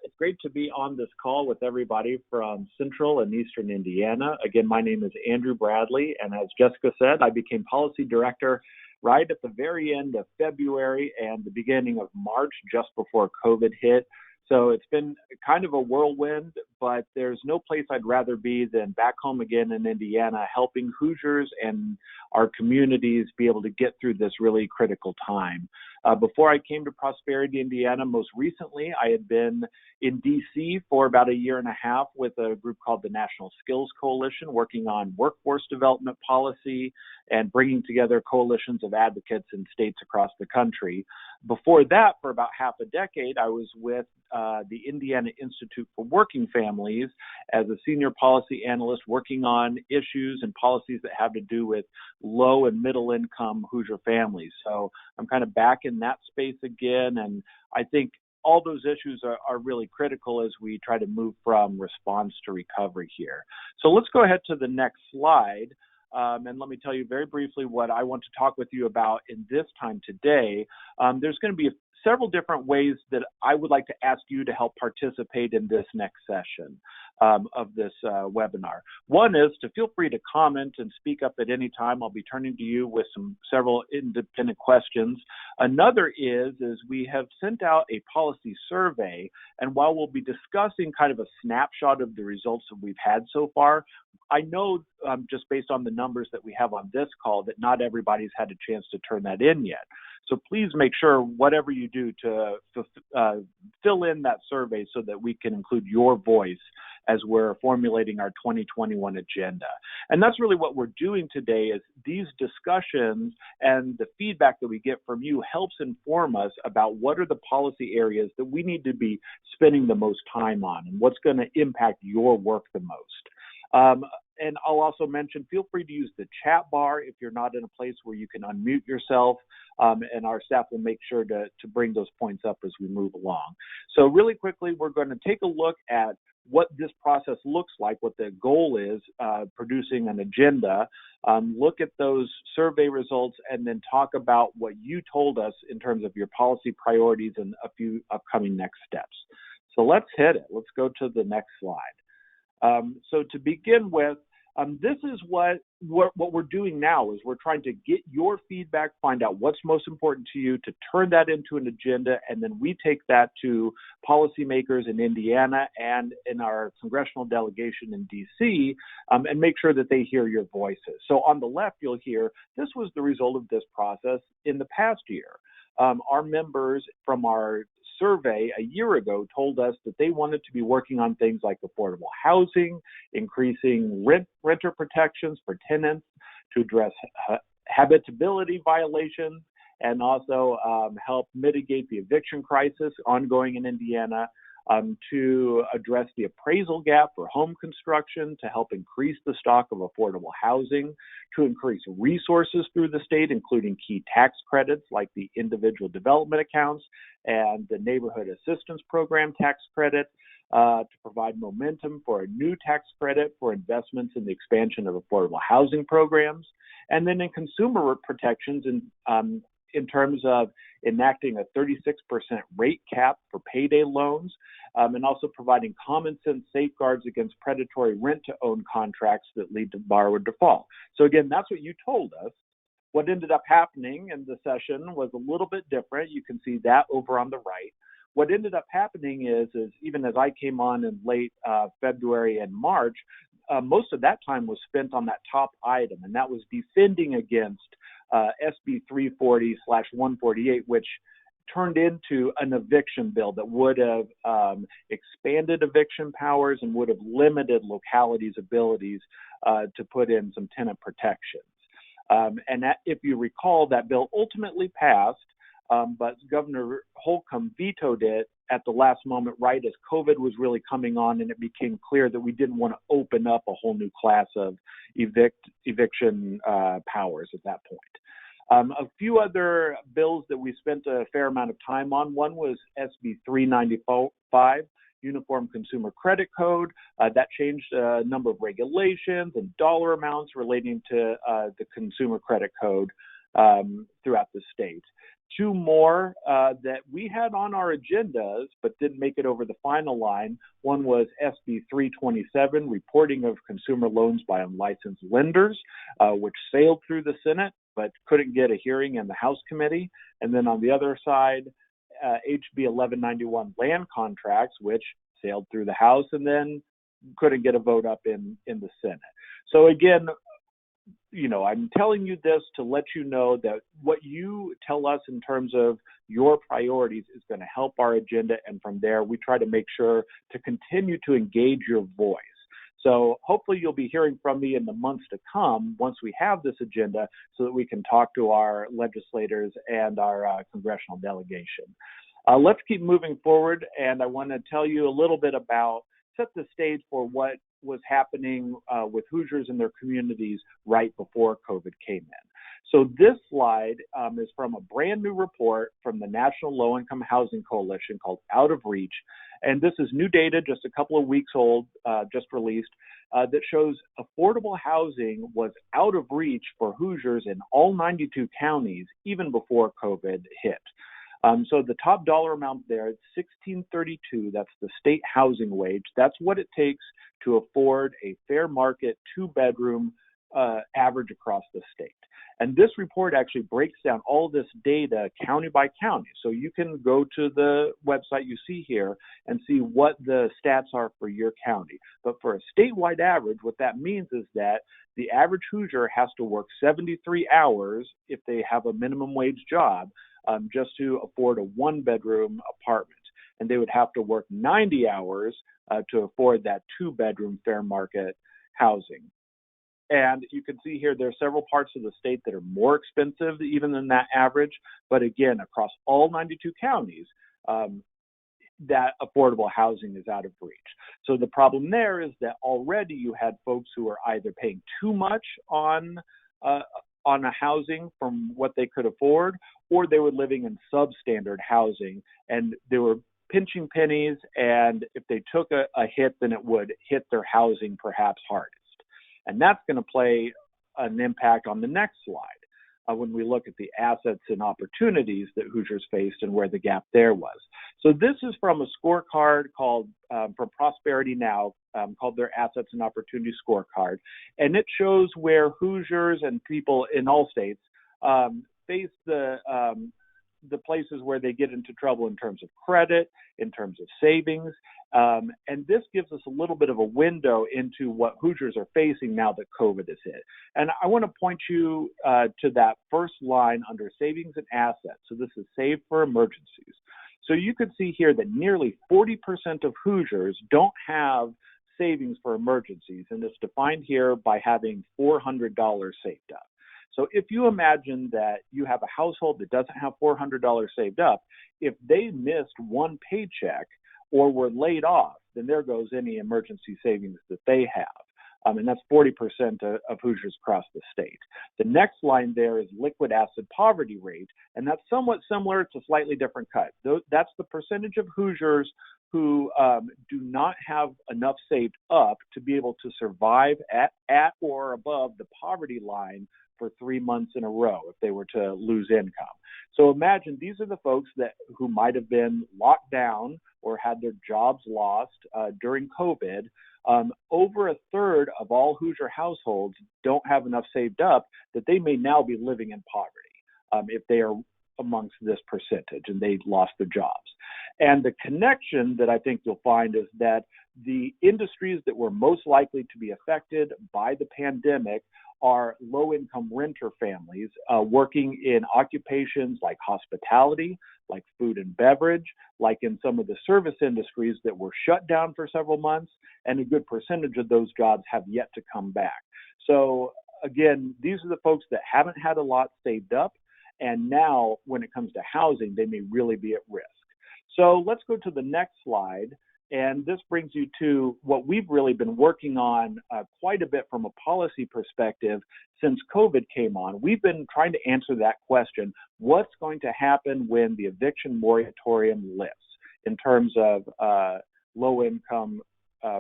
Speaker 3: it's great to be on this call with everybody from Central and Eastern Indiana. Again, my name is Andrew Bradley, and as Jessica said, I became policy director right at the very end of February and the beginning of March, just before COVID hit. So it's been kind of a whirlwind, but there's no place I'd rather be than back home again in Indiana, helping Hoosiers and our communities be able to get through this really critical time. Before I came to Prosperity Indiana, most recently, I had been in DC for about 1.5 years with a group called the National Skills Coalition, working on workforce development policy and bringing together coalitions of advocates in states across the country. Before that, for about half a decade, I was with the Indiana Institute for Working Families as a senior policy analyst, working on issues and policies that have to do with low and middle income Hoosier families. So I'm kind of back in that space again, and I think all those issues are really critical as we try to move from response to recovery here. So let's go ahead to the next slide. And let me tell you very briefly what I want to talk with you about in this time today. There's going to be several different ways that I would like to ask you to help participate in this next session of this webinar. One is to feel free to comment and speak up at any time. I'll be turning to you with several independent questions. Another is we have sent out a policy survey, and while we'll be discussing kind of a snapshot of the results that we've had so far, I know just based on the numbers that we have on this call that not everybody's had a chance to turn that in yet. So please make sure whatever you do to fill in that survey so that we can include your voice as we're formulating our 2021 agenda. And that's really what we're doing today, is these discussions and the feedback that we get from you helps inform us about what are the policy areas that we need to be spending the most time on and what's going to impact your work the most. and I'll also mention, feel free to use the chat bar if you're not in a place where you can unmute yourself, and our staff will make sure to bring those points up as we move along. So really quickly, we're going to take a look at what this process looks like, what the goal is, producing an agenda, look at those survey results, and then talk about what you told us in terms of your policy priorities and a few upcoming next steps. So let's hit it. Let's go to the next slide. So to begin with, this is what we're doing now is we're trying to get your feedback, find out what's most important to you, to turn that into an agenda, and then we take that to policymakers in Indiana and in our congressional delegation in DC, and make sure that they hear your voices. So on the left, you'll hear this was the result of this process in the past year. Our members from our survey a year ago told us that they wanted to be working on things like affordable housing, increasing renter protections for tenants, to address habitability violations, and also help mitigate the eviction crisis ongoing in Indiana, to address the appraisal gap for home construction, to help increase the stock of affordable housing, to increase resources through the state, including key tax credits like the individual development accounts and the neighborhood assistance program tax credit, to provide momentum for a new tax credit for investments in the expansion of affordable housing programs, and then in consumer protections in terms of enacting a 36% rate cap for payday loans, and also providing common sense safeguards against predatory rent-to-own contracts that lead to borrower default. So again, that's what you told us. What ended up happening in the session was a little bit different. You can see that over on the right. What ended up happening is even as I came on in late February and March, most of that time was spent on that top item, and that was defending against SB 340/148, which turned into an eviction bill that would have expanded eviction powers and would have limited localities' abilities to put in some tenant protections. And that, if you recall, that bill ultimately passed, but Governor Holcomb vetoed it at the last moment, right as COVID was really coming on, and it became clear that we didn't want to open up a whole new class of eviction powers at that point. A few other bills that we spent a fair amount of time on. One was SB 395, Uniform Consumer Credit Code. That changed a number of regulations and dollar amounts relating to the Consumer Credit Code throughout the state. Two more that we had on our agendas but didn't make it over the final line. One was SB 327, Reporting of Consumer Loans by Unlicensed Lenders, which sailed through the Senate but couldn't get a hearing in the House committee. And then on the other side, HB 1191, Land Contracts, which sailed through the House and then couldn't get a vote up in the Senate. So again, I'm telling you this to let you know that what you tell us in terms of your priorities is going to help our agenda. And from there, we try to make sure to continue to engage your voice. So hopefully you'll be hearing from me in the months to come once we have this agenda so that we can talk to our legislators and our congressional delegation. Let's keep moving forward. And I want to tell you a little bit about, set the stage for what was happening with Hoosiers and their communities right before COVID came in. So this slide is from a brand new report from the National Low Income Housing Coalition called Out of Reach. And this is new data, just a couple of weeks old, just released, that shows affordable housing was out of reach for Hoosiers in all 92 counties, even before COVID hit. So the top dollar amount there is $16.32. That's the state housing wage. That's what it takes to afford a fair market 2-bedroom average across the state. And this report actually breaks down all this data county by county. So you can go to the website you see here and see what the stats are for your county. But for a statewide average, what that means is that the average Hoosier has to work 73 hours if they have a minimum wage job just to afford a 1-bedroom apartment. And they would have to work 90 hours to afford that 2-bedroom fair market housing. And you can see here there are several parts of the state that are more expensive even than that average. But again, across all 92 counties, that affordable housing is out of reach. So the problem there is that already you had folks who are either paying too much on a housing from what they could afford, or they were living in substandard housing and they were pinching pennies, and if they took a hit, then it would hit their housing perhaps hardest. And that's going to play an impact on the next slide when we look at the assets and opportunities that Hoosiers faced and where the gap there was. So this is from a scorecard called, from Prosperity Now, called their Assets and Opportunity Scorecard. And it shows where Hoosiers and people in all states face the places where they get into trouble in terms of credit, in terms of savings. And this gives us a little bit of a window into what Hoosiers are facing now that COVID has hit. And I want to point you to that first line under savings and assets. So this is save for emergencies. So you can see here that nearly 40% of Hoosiers don't have savings for emergencies, and it's defined here by having $400 saved up. So if you imagine that you have a household that doesn't have $400 saved up, if they missed one paycheck or were laid off, then there goes any emergency savings that they have. And that's 40% of Hoosiers across the state. The next line there is liquid asset poverty rate, and that's somewhat similar. It's a slightly different cut. That's the percentage of Hoosiers who do not have enough saved up to be able to survive at or above the poverty line for 3 months in a row if they were to lose income. So imagine these are the folks who might have been locked down or had their jobs lost during COVID. Over a third of all Hoosier households don't have enough saved up that they may now be living in poverty if they are amongst this percentage and they lost their jobs. And the connection that I think you'll find is that the industries that were most likely to be affected by the pandemic are low-income renter families working in occupations like hospitality, like food and beverage, like in some of the service industries that were shut down for several months, and a good percentage of those jobs have yet to come back. So again, these are the folks that haven't had a lot saved up, and now when it comes to housing, they may really be at risk. So let's go to the next slide. And this brings you to what we've really been working on quite a bit from a policy perspective since COVID came on. We've been trying to answer that question: what's going to happen when the eviction moratorium lifts in terms of low-income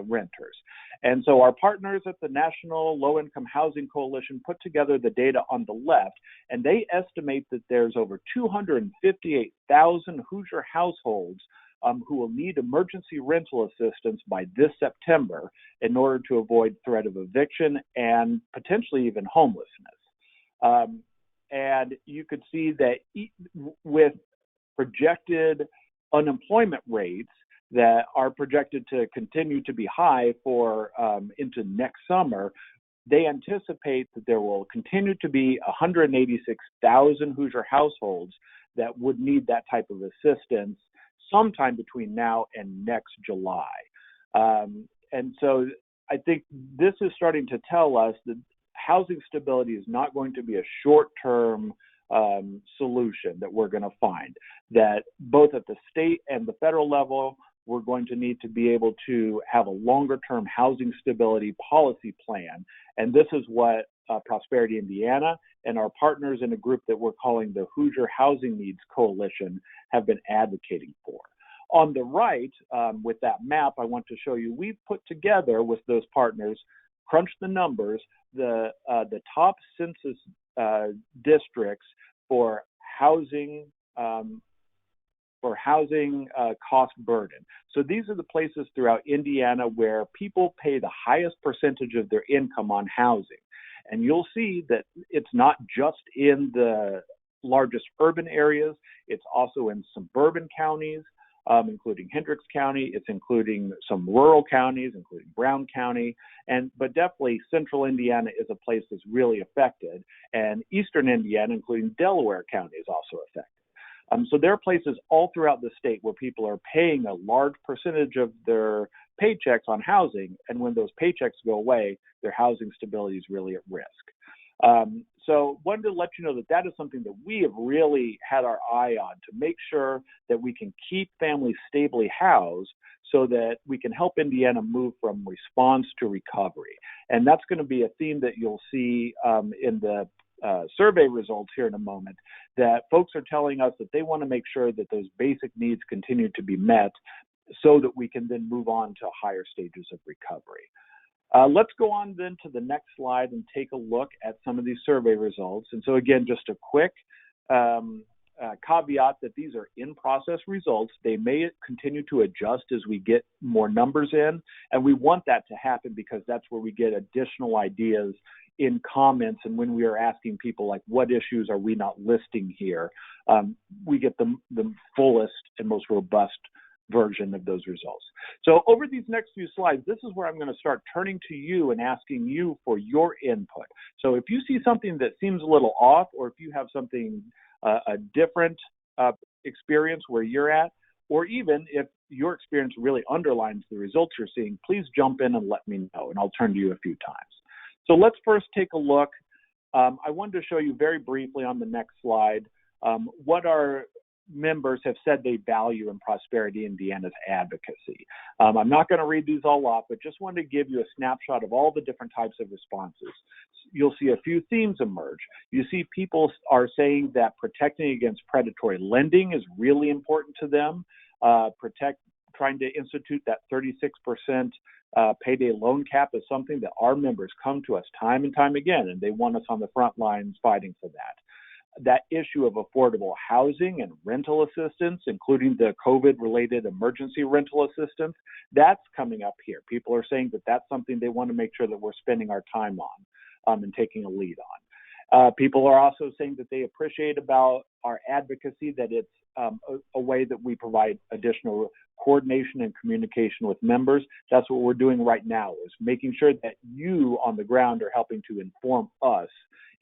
Speaker 3: renters? And so our partners at the National Low-Income Housing Coalition put together the data on the left, and they estimate that there's over 258,000 Hoosier households who will need emergency rental assistance by this September in order to avoid threat of eviction and potentially even homelessness. And you could see that with projected unemployment rates that are projected to continue to be high for into next summer, they anticipate that there will continue to be 186,000 Hoosier households that would need that type of assistance sometime between now and next July. And so I think this is starting to tell us that housing stability is not going to be a short-term solution that we're going to find, that both at the state and the federal level, we're going to need to be able to have a longer-term housing stability policy plan. And this is what Prosperity Indiana and our partners in a group that we're calling the Hoosier Housing Needs Coalition have been advocating for. On the right, with that map, I want to show you, we've put together with those partners, crunched the numbers, the top census districts for housing cost burden. So these are the places throughout Indiana where people pay the highest percentage of their income on housing. And you'll see that it's not just in the largest urban areas, it's also in suburban counties, including Hendricks County. It's including some rural counties, including Brown County, but definitely central Indiana is a place that's really affected, and eastern Indiana, including Delaware County, is also affected. So there are places all throughout the state where people are paying a large percentage of their paychecks on housing, and when those paychecks go away, their housing stability is really at risk. So wanted to let you know that that is something that we have really had our eye on to make sure that we can keep families stably housed so that we can help Indiana move from response to recovery. And that's going to be a theme that you'll see in the survey results here in a moment, that folks are telling us that they want to make sure that those basic needs continue to be met so that we can then move on to higher stages of recovery. Let's go on then to the next slide and take a look at some of these survey results. And so again, just a quick caveat that these are in-process results. They may continue to adjust as we get more numbers in, and we want that to happen because that's where we get additional ideas in comments, and when we are asking people like, what issues are we not listing here, we get the fullest and most robust version of those results. So over these next few slides, this is where I'm going to start turning to you and asking you for your input. So if you see something that seems a little off, or if you have something, a different experience where you're at, or even if your experience really underlines the results you're seeing, please jump in and let me know, and I'll turn to you a few times. So let's first take a look. I wanted to show you very briefly on the next slide what our members have said they value in Prosperity Indiana's advocacy. I'm not going to read these all off, but just wanted to give you a snapshot of all the different types of responses. You'll see a few themes emerge. You see people are saying that protecting against predatory lending is really important to them. Trying to institute that 36% payday loan cap is something that our members come to us time and time again, and they want us on the front lines fighting for that. That issue of affordable housing and rental assistance, including the COVID-related emergency rental assistance, that's coming up here. People are saying that that's something they want to make sure that we're spending our time on and taking a lead on. People are also saying that they appreciate about our advocacy that it's a way that we provide additional coordination and communication with members. That's what we're doing right now, is making sure that you on the ground are helping to inform us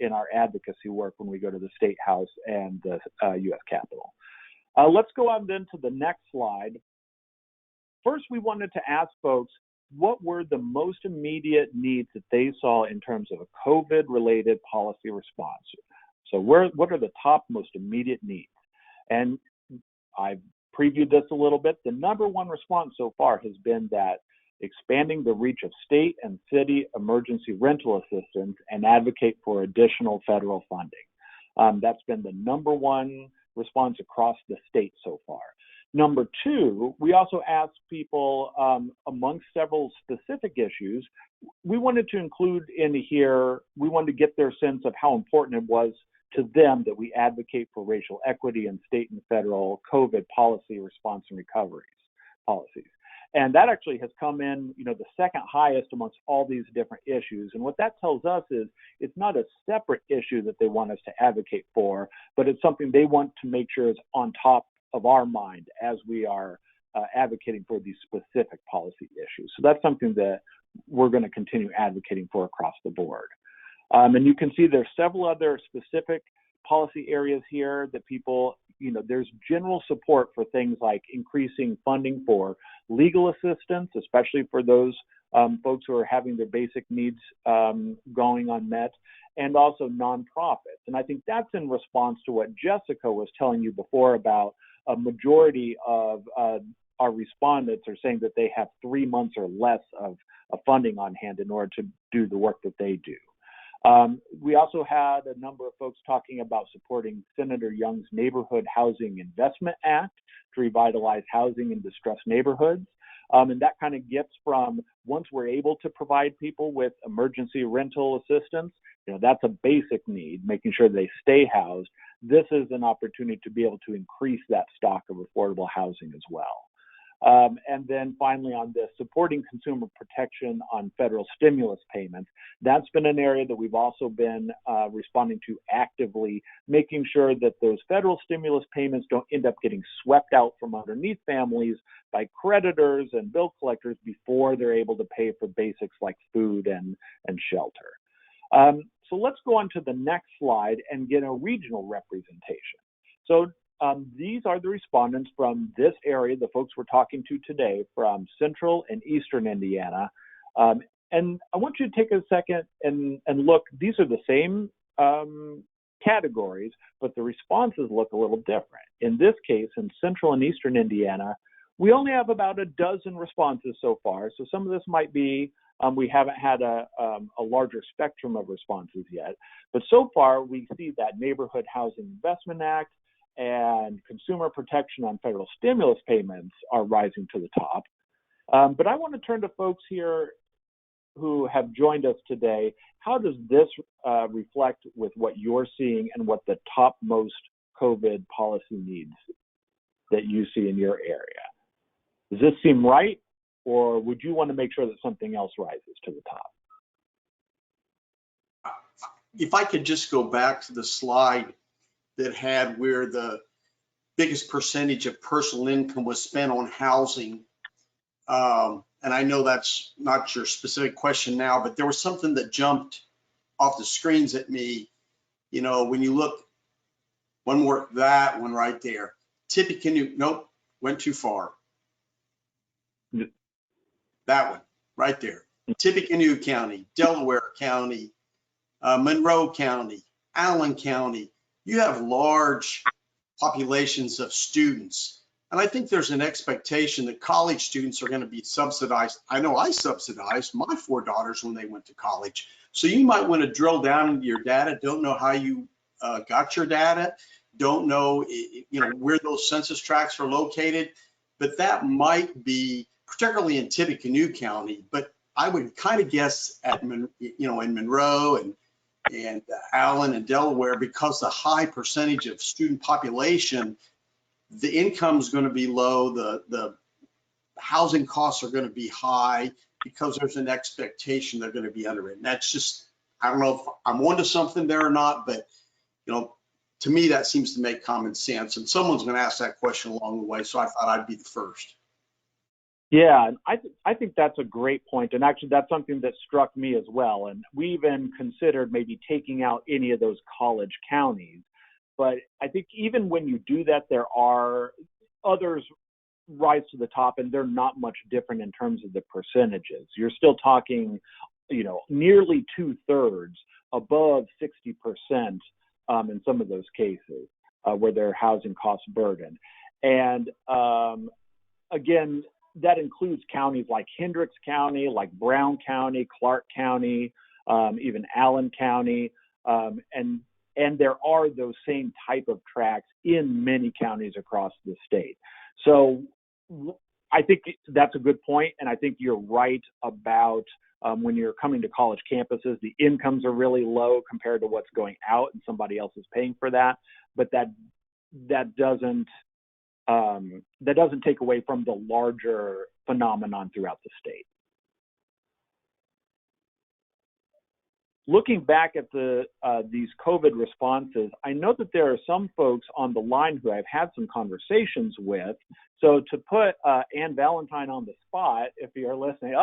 Speaker 3: in our advocacy work when we go to the State House and the U.S. Capitol. Let's go on then to the next slide. First, we wanted to ask folks what were the most immediate needs that they saw in terms of a COVID-related policy response. So what are the top most immediate needs? And I've previewed this a little bit. The number one response so far has been that expanding the reach of state and city emergency rental assistance and advocate for additional federal funding. That's been the number one response across the state so far. Number two, we also asked people amongst several specific issues, we wanted to include in here, we wanted to get their sense of how important it was to them that we advocate for racial equity in state and federal COVID policy response and recovery policies. And that actually has come in, the second highest amongst all these different issues. And what that tells us is it's not a separate issue that they want us to advocate for, but it's something they want to make sure is on top of our mind as we are advocating for these specific policy issues. So that's something that we're going to continue advocating for across the board. And you can see there's several other specific policy areas here that people, there's general support for things like increasing funding for legal assistance, especially for those folks who are having their basic needs going unmet, and also nonprofits. And I think that's in response to what Jessica was telling you before about a majority of our respondents are saying that they have 3 months or less of funding on hand in order to do the work that they do. We also had a number of folks talking about supporting Senator Young's Neighborhood Housing Investment Act to revitalize housing in distressed neighborhoods. And that kind of gets from once we're able to provide people with emergency rental assistance, that's a basic need, making sure they stay housed. This is an opportunity to be able to increase that stock of affordable housing as well. And then finally on this, supporting consumer protection on federal stimulus payments. That's been an area that we've also been responding to actively, making sure that those federal stimulus payments don't end up getting swept out from underneath families by creditors and bill collectors before they're able to pay for basics like food and shelter. So let's go on to the next slide and get a regional representation. So these are the respondents from this area, the folks we're talking to today from Central and Eastern Indiana. And I want you to take a second and look, these are the same categories, but the responses look a little different. In this case, in central and eastern Indiana, we only have about a dozen responses so far. So some of this might be we haven't had a larger spectrum of responses yet. But so far, we see that Neighborhood Housing Investment Act and consumer protection on federal stimulus payments are rising to the top. But I want to turn to folks here who have joined us today. How does this reflect with what you're seeing and what the topmost COVID policy needs that you see in your area? Does this seem right, or would you want to make sure that something else rises to the top?
Speaker 4: If I could just go back to the slide that had where the biggest percentage of personal income was spent on housing. And I know that's not your specific question now, but there was something that jumped off the screens at me. You know, when you look, one more, that one right there. Tippecanoe, nope, went too far. That one right there. Tippecanoe County, Delaware County, Monroe County, Allen County. You have large populations of students. And I think there's an expectation that college students are going to be subsidized. I know I subsidized my 4 daughters when they went to college. So you might want to drill down into your data, don't know how you got your data, don't know, where those census tracts are located, but that might be, particularly in Tippecanoe County, but I would kind of guess at, in Monroe and Allen and Delaware, because the high percentage of student population, the income is going to be low, the housing costs are going to be high because there's an expectation they're going to be underwritten. That's just, I don't know if I'm onto something there or not, but to me that seems to make common sense. And someone's going to ask that question along the way, so I thought I'd be the first.
Speaker 3: Yeah, and I think that's a great point. And actually, that's something that struck me as well. And we even considered maybe taking out any of those college counties. But I think even when you do that, there are others rise to the top, and they're not much different in terms of the percentages. You're still talking, nearly 2/3 above 60% in some of those cases where they're housing cost burden. And again, that includes counties like Hendricks County, like Brown County, Clark County, even Allen County, and there are those same type of tracts in many counties across the state. So I think that's a good point, and I think you're right about when you're coming to college campuses, the incomes are really low compared to what's going out, and somebody else is paying for that. But that doesn't take away from the larger phenomenon throughout the state. Looking back at these COVID responses, I know that there are some folks on the line who I've had some conversations with. So to put Ann Valentine on the spot, if you're listening,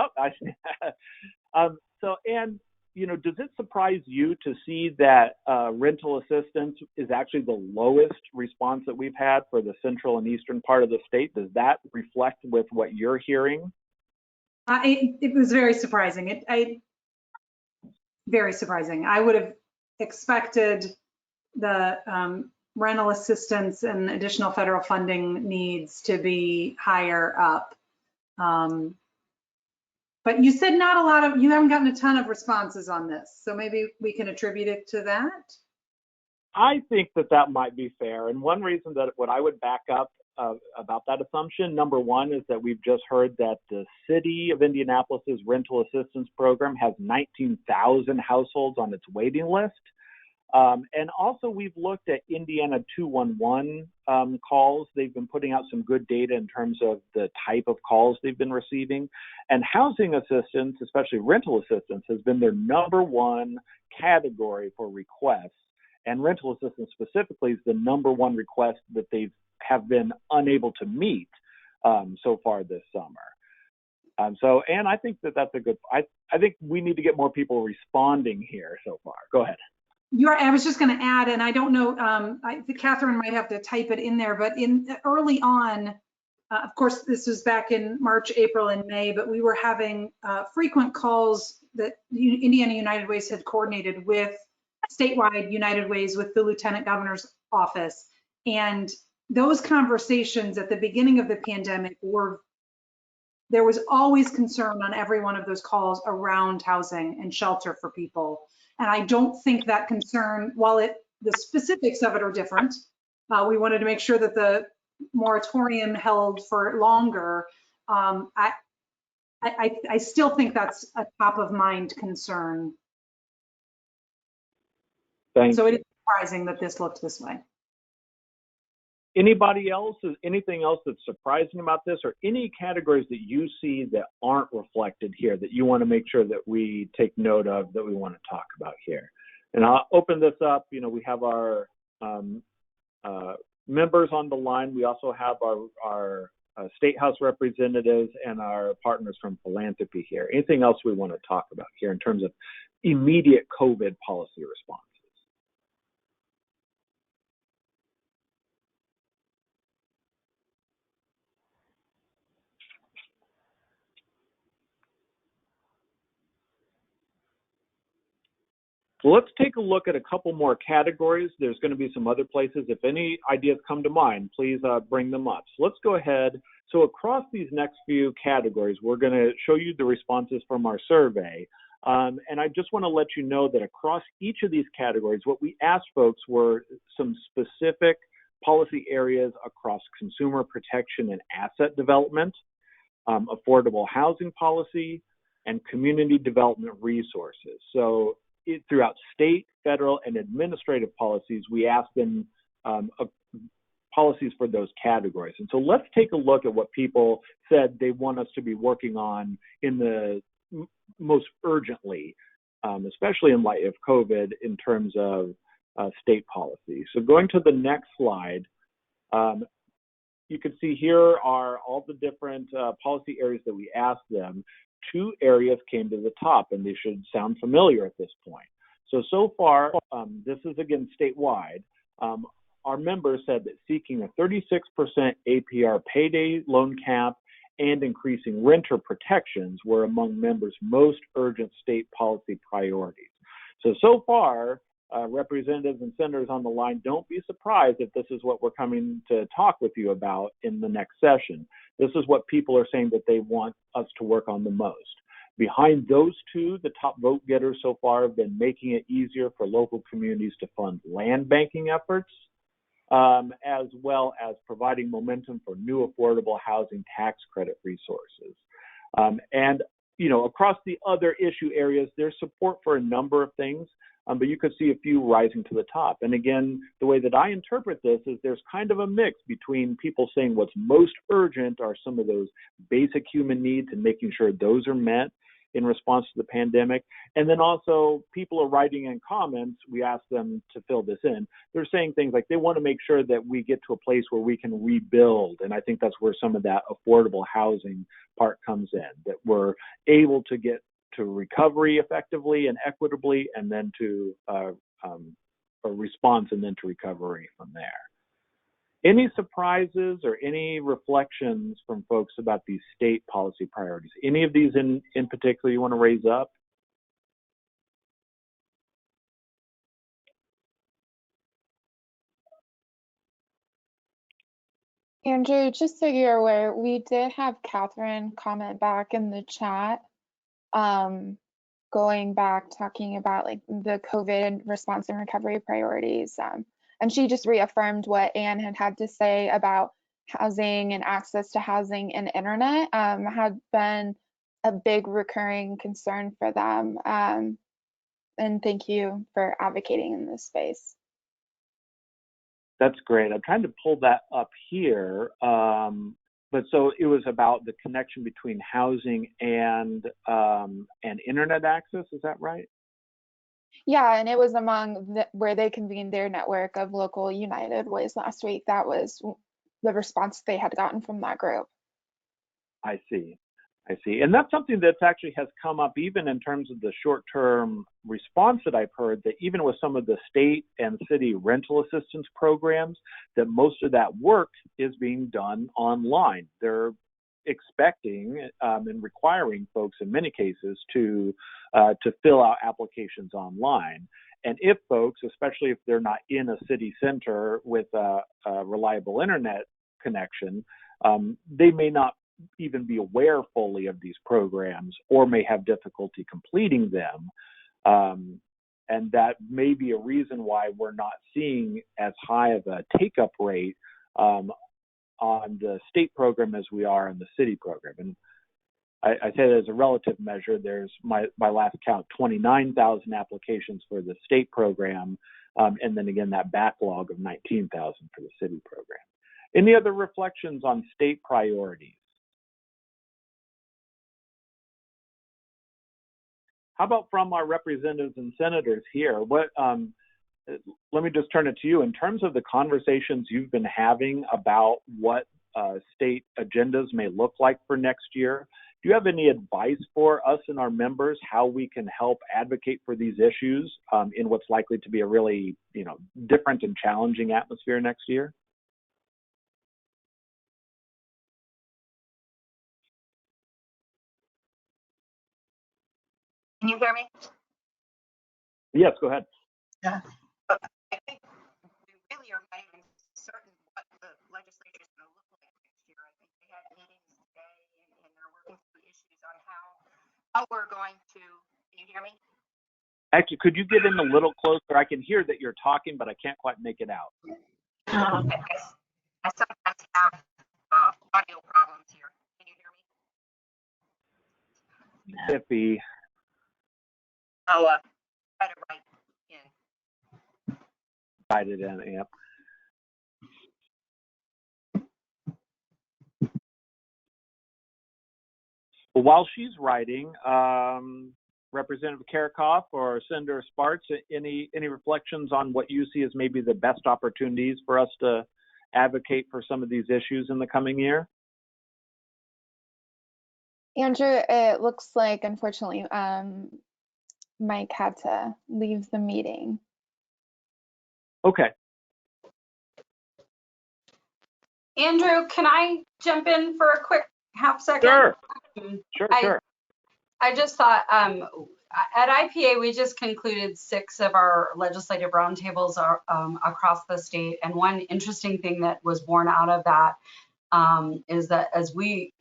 Speaker 3: so Ann, does it surprise you to see that rental assistance is actually the lowest response that we've had for the central and eastern part of the state? Does that reflect with what you're hearing?
Speaker 13: It was very surprising. Very surprising. I would have expected the rental assistance and additional federal funding needs to be higher up. But you said you haven't gotten a ton of responses on this, so maybe we can attribute it to that?
Speaker 3: I think that might be fair. And one reason that what I would back up about that assumption, number one, is that we've just heard that the city of Indianapolis's rental assistance program has 19,000 households on its waiting list. And also we've looked at Indiana 211 calls. They've been putting out some good data in terms of the type of calls they've been receiving. And housing assistance, especially rental assistance, has been their number one category for requests. And rental assistance specifically is the number one request that they have been unable to meet so far this summer. So, Ann, I think that's a good, I think we need to get more people responding here so far. Go ahead.
Speaker 13: I was just going to add, and I don't know, Catherine might have to type it in there, but early on, Of course, this was back in March, April, and May, but we were having frequent calls that Indiana United Ways had coordinated with statewide United Ways with the Lieutenant Governor's office. And those conversations at the beginning of the pandemic there was always concern on every one of those calls around housing and shelter for people. And I don't think that concern, while the specifics of it are different, we wanted to make sure that the moratorium held for longer. I still think that's a top of mind concern. So it is surprising that this looked this way.
Speaker 3: Anybody else, is anything else that's surprising about this, or any categories that you see that aren't reflected here that you want to make sure that we take note of, that we want to talk about here? And I'll open this up. You know, we have our members on the line. We also have our State House representatives and our partners from philanthropy here. Anything else we want to talk about here in terms of immediate COVID policy response? Well, let's take a look at a couple more categories. There's going to be some other places. If any ideas come to mind, please bring them up. So let's go ahead. So across these next few categories, we're going to show you the responses from our survey. And I just want to let you know that across each of these categories, what we asked folks were some specific policy areas across consumer protection and asset development, affordable housing policy, and community development resources. So throughout state, federal, and administrative policies, we asked them policies for those categories. And so let's take a look at what people said they want us to be working on in the most urgently, especially in light of COVID, in terms of state policy. So going to the next slide, you can see here are all the different policy areas that we asked them. Two areas came to the top, and they should sound familiar at this point. So far, this is again statewide. Our members said that seeking a 36% APR payday loan cap and increasing renter protections were among members' most urgent state policy priorities. So far, representatives and senators on the line, don't be surprised if this is what we're coming to talk with you about in the next session. This is what people are saying that they want us to work on the most. Behind those two, the top vote getters so far have been making it easier for local communities to fund land banking efforts, as well as providing momentum for new affordable housing tax credit resources. And, you know, across the other issue areas, there's support for a number of things, but you could see a few rising to the top. And again, the way that I interpret this is there's kind of a mix between people saying what's most urgent are some of those basic human needs and making sure those are met in response to the pandemic. And then also people are writing in comments, we asked them to fill this in. They're saying things like they want to make sure that we get to a place where we can rebuild. And I think that's where some of that affordable housing part comes in, that we're able to get to recovery effectively and equitably, and then to a response, and then to recovery from there. Any surprises or any reflections from folks about these state policy priorities? Any of these in particular you want to raise up?
Speaker 14: Andrew, just so you're aware, we did have Catherine comment back in the chat, going back, talking about like the COVID response and recovery priorities. And she just reaffirmed what Anne had to say about housing and access to housing and internet had been a big recurring concern for them. And thank you for advocating in this space.
Speaker 3: That's great. I'm trying to pull that up here. But so it was about the connection between housing and internet access, is that right?
Speaker 14: Yeah, and it was among where they convened their network of local United Ways last week. That was the response they had gotten from that group.
Speaker 3: I see. I see. And that's something that actually has come up even in terms of the short-term response that I've heard, that even with some of the state and city rental assistance programs, that most of that work is being done online. They're expecting and requiring folks in many cases to fill out applications online. And if folks, especially if they're not in a city center with a reliable internet connection, they may not even be aware fully of these programs or may have difficulty completing them. And that may be a reason why we're not seeing as high of a take-up rate on the state program as we are in the city program. And I say that as a relative measure. There's, my last count, 29,000 applications for the state program, and then again that backlog of 19,000 for the city program. Any other reflections on state priorities? How about from our representatives and senators here? Let me just turn it to you. In terms of the conversations you've been having about what state agendas may look like for next year, do you have any advice for us and our members how we can help advocate for these issues in what's likely to be a really, different and challenging atmosphere next year?
Speaker 2: Can you hear me?
Speaker 3: Yes, go ahead.
Speaker 2: I think we really are not even certain what the legislature is going to look like next year. I think they had meetings today and they're working through issues on how we're going to, can you hear me?
Speaker 3: Actually, could you get in a little closer? I can hear that you're talking, but I can't quite make it out.
Speaker 2: I sometimes have audio problems here. Can you hear me?
Speaker 3: Iffy.
Speaker 2: Oh, try to write in.
Speaker 3: Write it in, yep. Well, while she's writing, Representative Karakoff or Senator Sparks, any reflections on what you see as maybe the best opportunities for us to advocate for some of these issues in the coming year?
Speaker 14: Andrew, it looks like, unfortunately, Mike had to leave the meeting.
Speaker 3: Okay.
Speaker 12: Andrew, can I jump in for a quick half second?
Speaker 3: Sure. Sure.
Speaker 12: I just thought at IPA, we just concluded 6 of our legislative roundtables across the state. And one interesting thing that was born out of that is that as we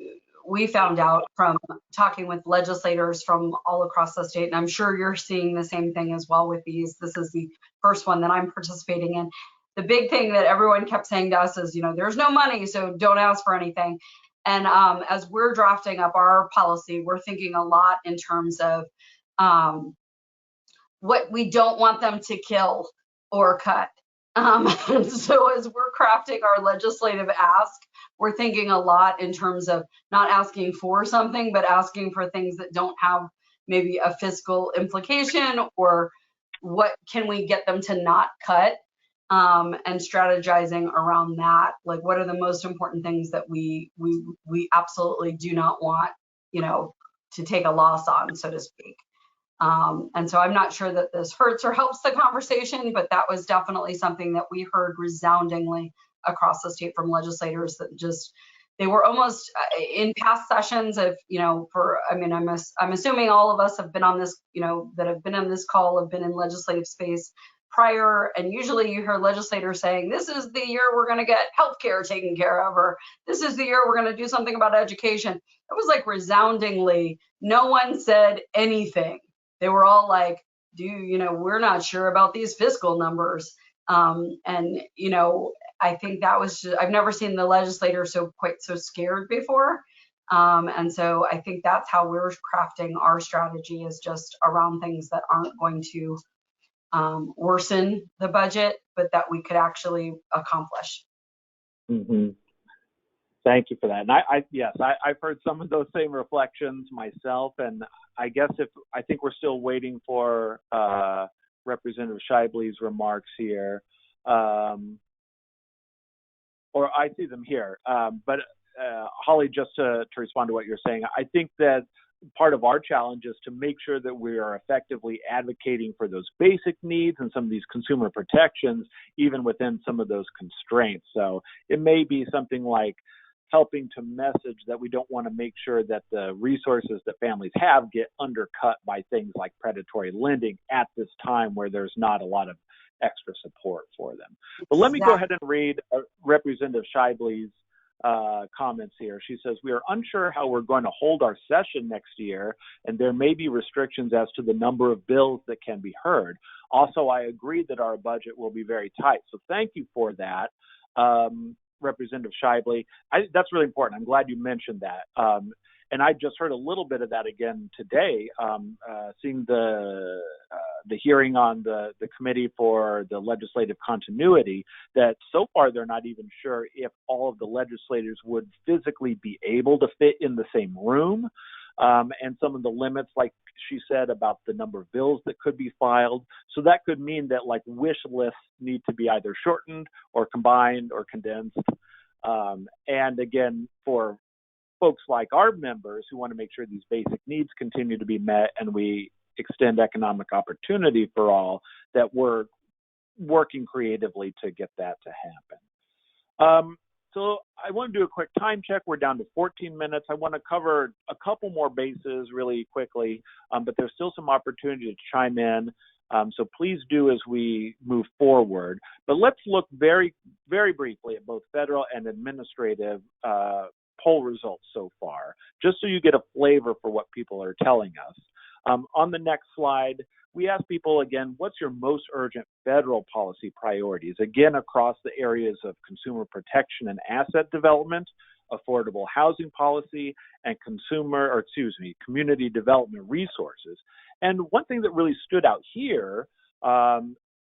Speaker 12: found out from talking with legislators from all across the state, and I'm sure you're seeing the same thing as well with these. This is the first one that I'm participating in. The big thing that everyone kept saying to us is, there's no money, so don't ask for anything. And as we're drafting up our policy, we're thinking a lot in terms of what we don't want them to kill or cut. And so as we're crafting our legislative ask, we're thinking a lot in terms of not asking for something, but asking for things that don't have maybe a fiscal implication, or what can we get them to not cut, and strategizing around that. Like, what are the most important things that we absolutely do not want, to take a loss on, so to speak. And so I'm not sure that this hurts or helps the conversation, but that was definitely something that we heard resoundingly across the state from legislators, that just, they were almost in past sessions of, I'm assuming all of us have been on this, that have been on this call have been in legislative space prior. And usually you hear legislators saying, this is the year we're going to get healthcare taken care of, or this is the year we're going to do something about education. It was like resoundingly, no one said anything. They were all like, we're not sure about these fiscal numbers. I think that was just, I've never seen the legislator quite so scared before. And so I think that's how we're crafting our strategy, is just around things that aren't going to worsen the budget, but that we could actually accomplish.
Speaker 3: Mm-hmm. Thank you for that. And I've heard some of those same reflections myself, and I guess I think we're still waiting for Representative Shively's remarks here, or I see them here. But Holly, just to respond to what you're saying, I think that part of our challenge is to make sure that we are effectively advocating for those basic needs and some of these consumer protections, even within some of those constraints. So it may be something like helping to message that we don't want to make sure that the resources that families have get undercut by things like predatory lending at this time where there's not a lot of extra support for them. But let me go ahead and read Representative Shively's comments here. She says, we are unsure how we're going to hold our session next year, and there may be restrictions as to the number of bills that can be heard. Also, I agree that our budget will be very tight. So thank you for that, Representative Shively. That's really important. I'm glad you mentioned that. And I just heard a little bit of that again today, seeing the hearing on the Committee for the Legislative Continuity, that so far they're not even sure if all of the legislators would physically be able to fit in the same room. And some of the limits, like she said, about the number of bills that could be filed. So that could mean that like wish lists need to be either shortened or combined or condensed. And again, for folks like our members who want to make sure these basic needs continue to be met and we extend economic opportunity for all, that we're working creatively to get that to happen. So I want to do a quick time check. We're down to 14 minutes. I want to cover a couple more bases really quickly, but there's still some opportunity to chime in. So please do as we move forward. But let's look very, very briefly at both federal and administrative poll results so far, just so you get a flavor for what people are telling us. On the next slide, we ask people again, what's your most urgent federal policy priorities? Again, across the areas of consumer protection and asset development, affordable housing policy, and community development resources. And one thing that really stood out here,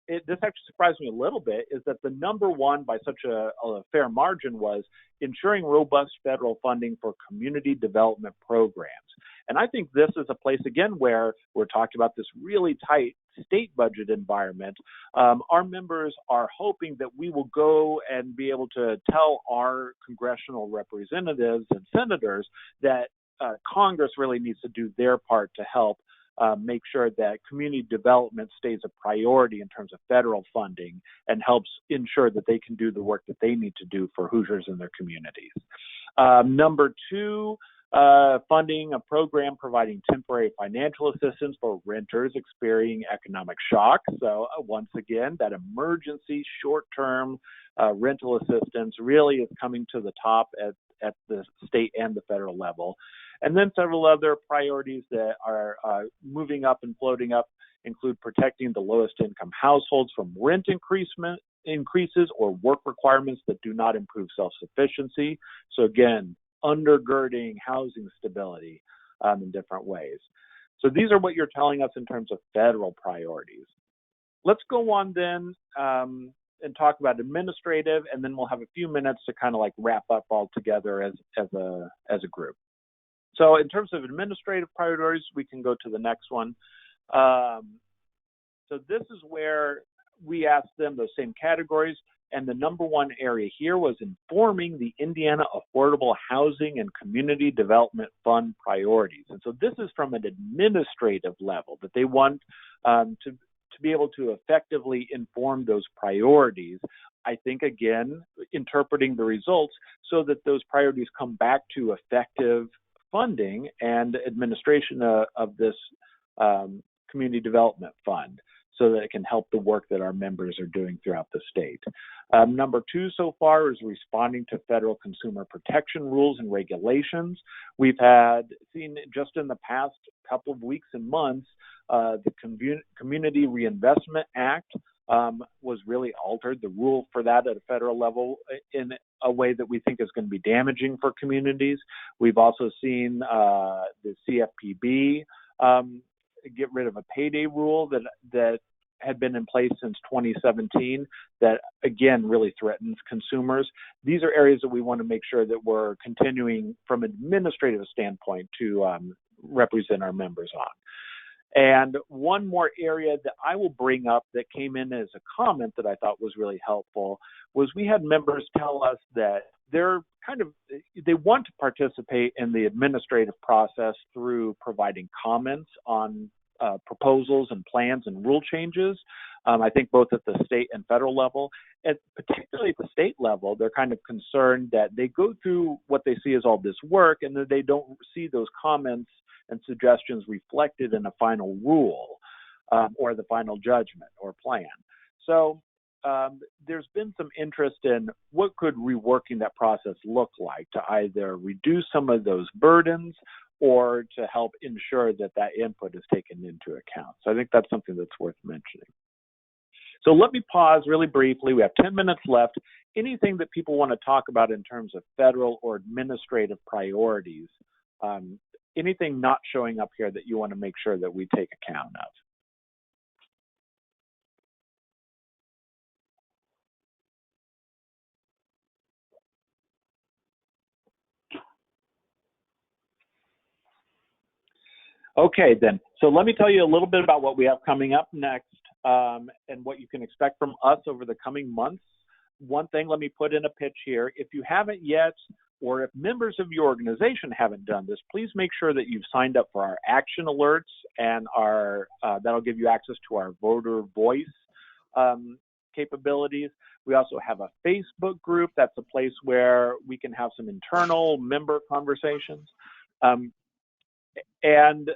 Speaker 3: this actually surprised me a little bit, is that the number one by such a fair margin was ensuring robust federal funding for community development programs. And I think this is a place, again, where we're talking about this really tight state budget environment. Our members are hoping that we will go and be able to tell our congressional representatives and senators that Congress really needs to do their part to help make sure that community development stays a priority in terms of federal funding and helps ensure that they can do the work that they need to do for Hoosiers in their communities. Number two, funding a program providing temporary financial assistance for renters experiencing economic shock. So once again, that emergency short-term rental assistance really is coming to the top at the state and the federal level. And then several other priorities that are moving up and floating up include protecting the lowest income households from rent increases or work requirements that do not improve self-sufficiency. So again, undergirding housing stability in different ways. So these are what you're telling us in terms of federal priorities. Let's go on then and talk about administrative, and then we'll have a few minutes to kind of like wrap up all together as a group. So in terms of administrative priorities, we can go to the next one. So this is where we asked them those same categories, and the number one area here was informing the Indiana Affordable Housing and Community Development Fund priorities. And so this is from an administrative level, that they want to be able to effectively inform those priorities. I think, again, interpreting the results so that those priorities come back to effective funding and administration of this community development fund, so that it can help the work that our members are doing throughout the state. Number two so far is responding to federal consumer protection rules and regulations. We've seen just in the past couple of weeks and months, the Community Reinvestment Act was really altered, the rule for that at a federal level, in a way that we think is going to be damaging for communities. We've also seen the CFPB get rid of a payday rule that had been in place since 2017 that, again, really threatens consumers. These are areas that we want to make sure that we're continuing from an administrative standpoint to represent our members on. And one more area that I will bring up that came in as a comment that I thought was really helpful was we had members tell us that they want to participate in the administrative process through providing comments on proposals and plans and rule changes. I think both at the state and federal level, and particularly at the state level, they're kind of concerned that they go through what they see as all this work and that they don't see those comments and suggestions reflected in a final rule or the final judgment or plan. So there's been some interest in what could reworking that process look like to either reduce some of those burdens or to help ensure that that input is taken into account. So I think that's something that's worth mentioning. So let me pause really briefly. We have 10 minutes left. Anything that people want to talk about in terms of federal or administrative priorities, anything not showing up here that you want to make sure that we take account of? Okay, then. So let me tell you a little bit about what we have coming up next and what you can expect from us over the coming months. One thing, let me put in a pitch here. If you haven't yet, or if members of your organization haven't done this, please make sure that you've signed up for our action alerts and that'll give you access to our voter voice capabilities. We also have a Facebook group. That's a place where we can have some internal member conversations. And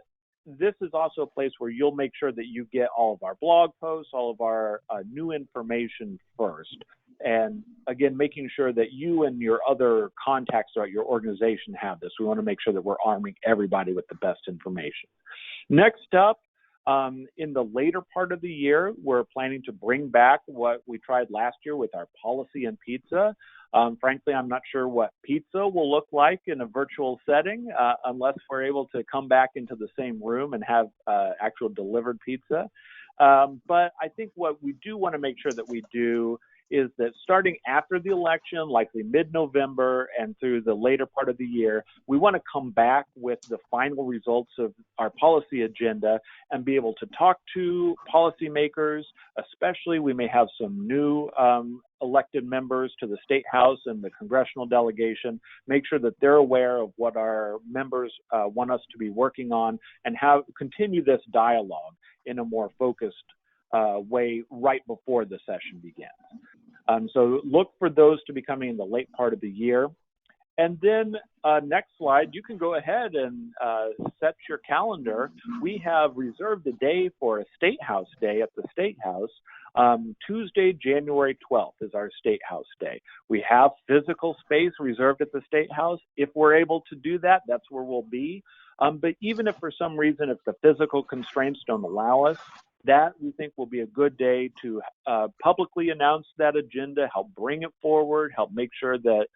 Speaker 3: this is also a place where you'll make sure that you get all of our blog posts, all of our new information first. And again, making sure that you and your other contacts throughout your organization have this. We want to make sure that we're arming everybody with the best information. Next up, in the later part of the year, we're planning to bring back what we tried last year with our policy and pizza. Frankly, I'm not sure what pizza will look like in a virtual setting unless we're able to come back into the same room and have actual delivered pizza. But I think what we do want to make sure that we do is that starting after the election, likely mid-November and through the later part of the year, we want to come back with the final results of our policy agenda and be able to talk to policymakers, especially we may have some new elected members to the State House and the congressional delegation, make sure that they're aware of what our members want us to be working on and continue this dialogue in a more focused way right before the session begins. So look for those to be coming in the late part of the year. And then next slide, you can go ahead and set your calendar. We have reserved a day for a State House Day at the State House. Tuesday, January 12th is our State House Day. We have physical space reserved at the State House. If we're able to do that, that's where we'll be. But even if for some reason, if the physical constraints don't allow us, that we think will be a good day to publicly announce that agenda, help bring it forward, help make sure that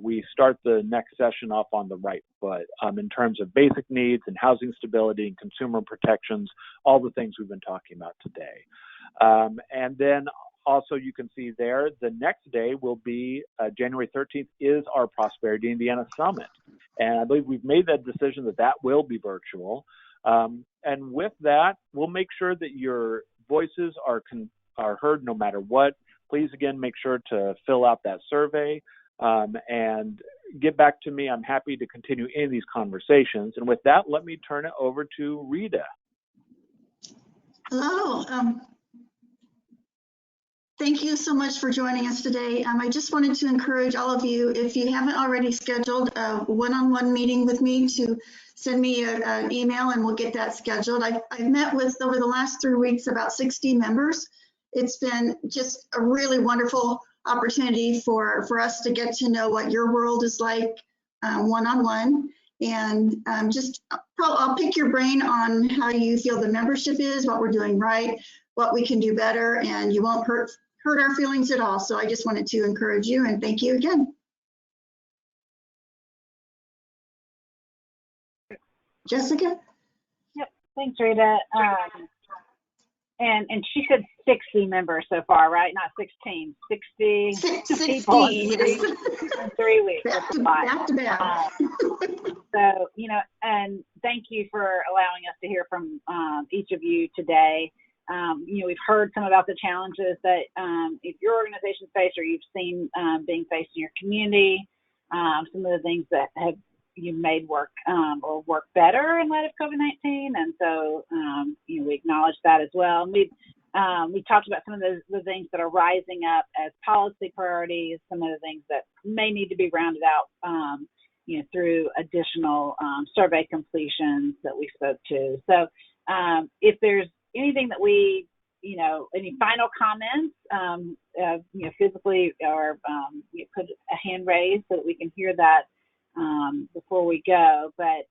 Speaker 3: we start the next session off on the right foot in terms of basic needs and housing stability and consumer protections, all the things we've been talking about today. And then also you can see there, the next day will be January 13th is our Prosperity Indiana Summit. And I believe we've made that decision that will be virtual. And with that, we'll make sure that your voices are heard no matter what. Please, again, make sure to fill out that survey and get back to me. I'm happy to continue any of these conversations. And with that, let me turn it over to Rita.
Speaker 15: Hello. Thank you so much for joining us today. I just wanted to encourage all of you, if you haven't already scheduled a one-on-one meeting with me, to send me an email and we'll get that scheduled. I've met with, over the last 3 weeks, about 60 members. It's been just a really wonderful opportunity for us to get to know what your world is like one-on-one. And I'll pick your brain on how you feel the membership is, what we're doing right, what we can do better, and you won't hurt our feelings at all. So I just wanted to encourage you and thank you again. Jessica?
Speaker 1: Yep, thanks, Rita. And she said 60 members so far, right? Not 16, 60 people in 3 weeks.
Speaker 15: Back to back.
Speaker 1: So, and thank you for allowing us to hear from each of you today. We've heard some about the challenges that if your organization's faced or you've seen being faced in your community. some of the things that have you made work or work better in light of COVID-19, and so we acknowledge that as well. And we talked about some of the things that are rising up as policy priorities, some of the things that may need to be rounded out, through additional survey completions that we spoke to. So if there's anything that we, any final comments, physically or put a hand raised so that we can hear that before we go. But,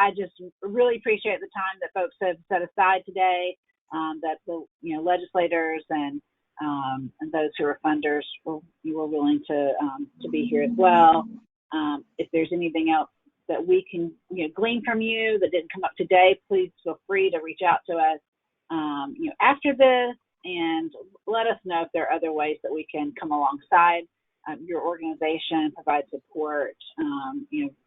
Speaker 1: I just really appreciate the time that folks have set aside today, that the, legislators and those who are funders you were willing to be here as well. If there's anything else that we can glean from you that didn't come up today, please feel free to reach out to us after this and let us know if there are other ways that we can come alongside your organization, provide support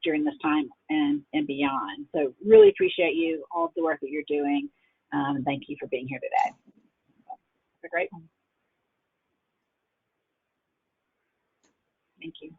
Speaker 1: during this time and beyond. So really appreciate you, all of the work that you're doing. Thank you for being here today. Have a great one. Thank you.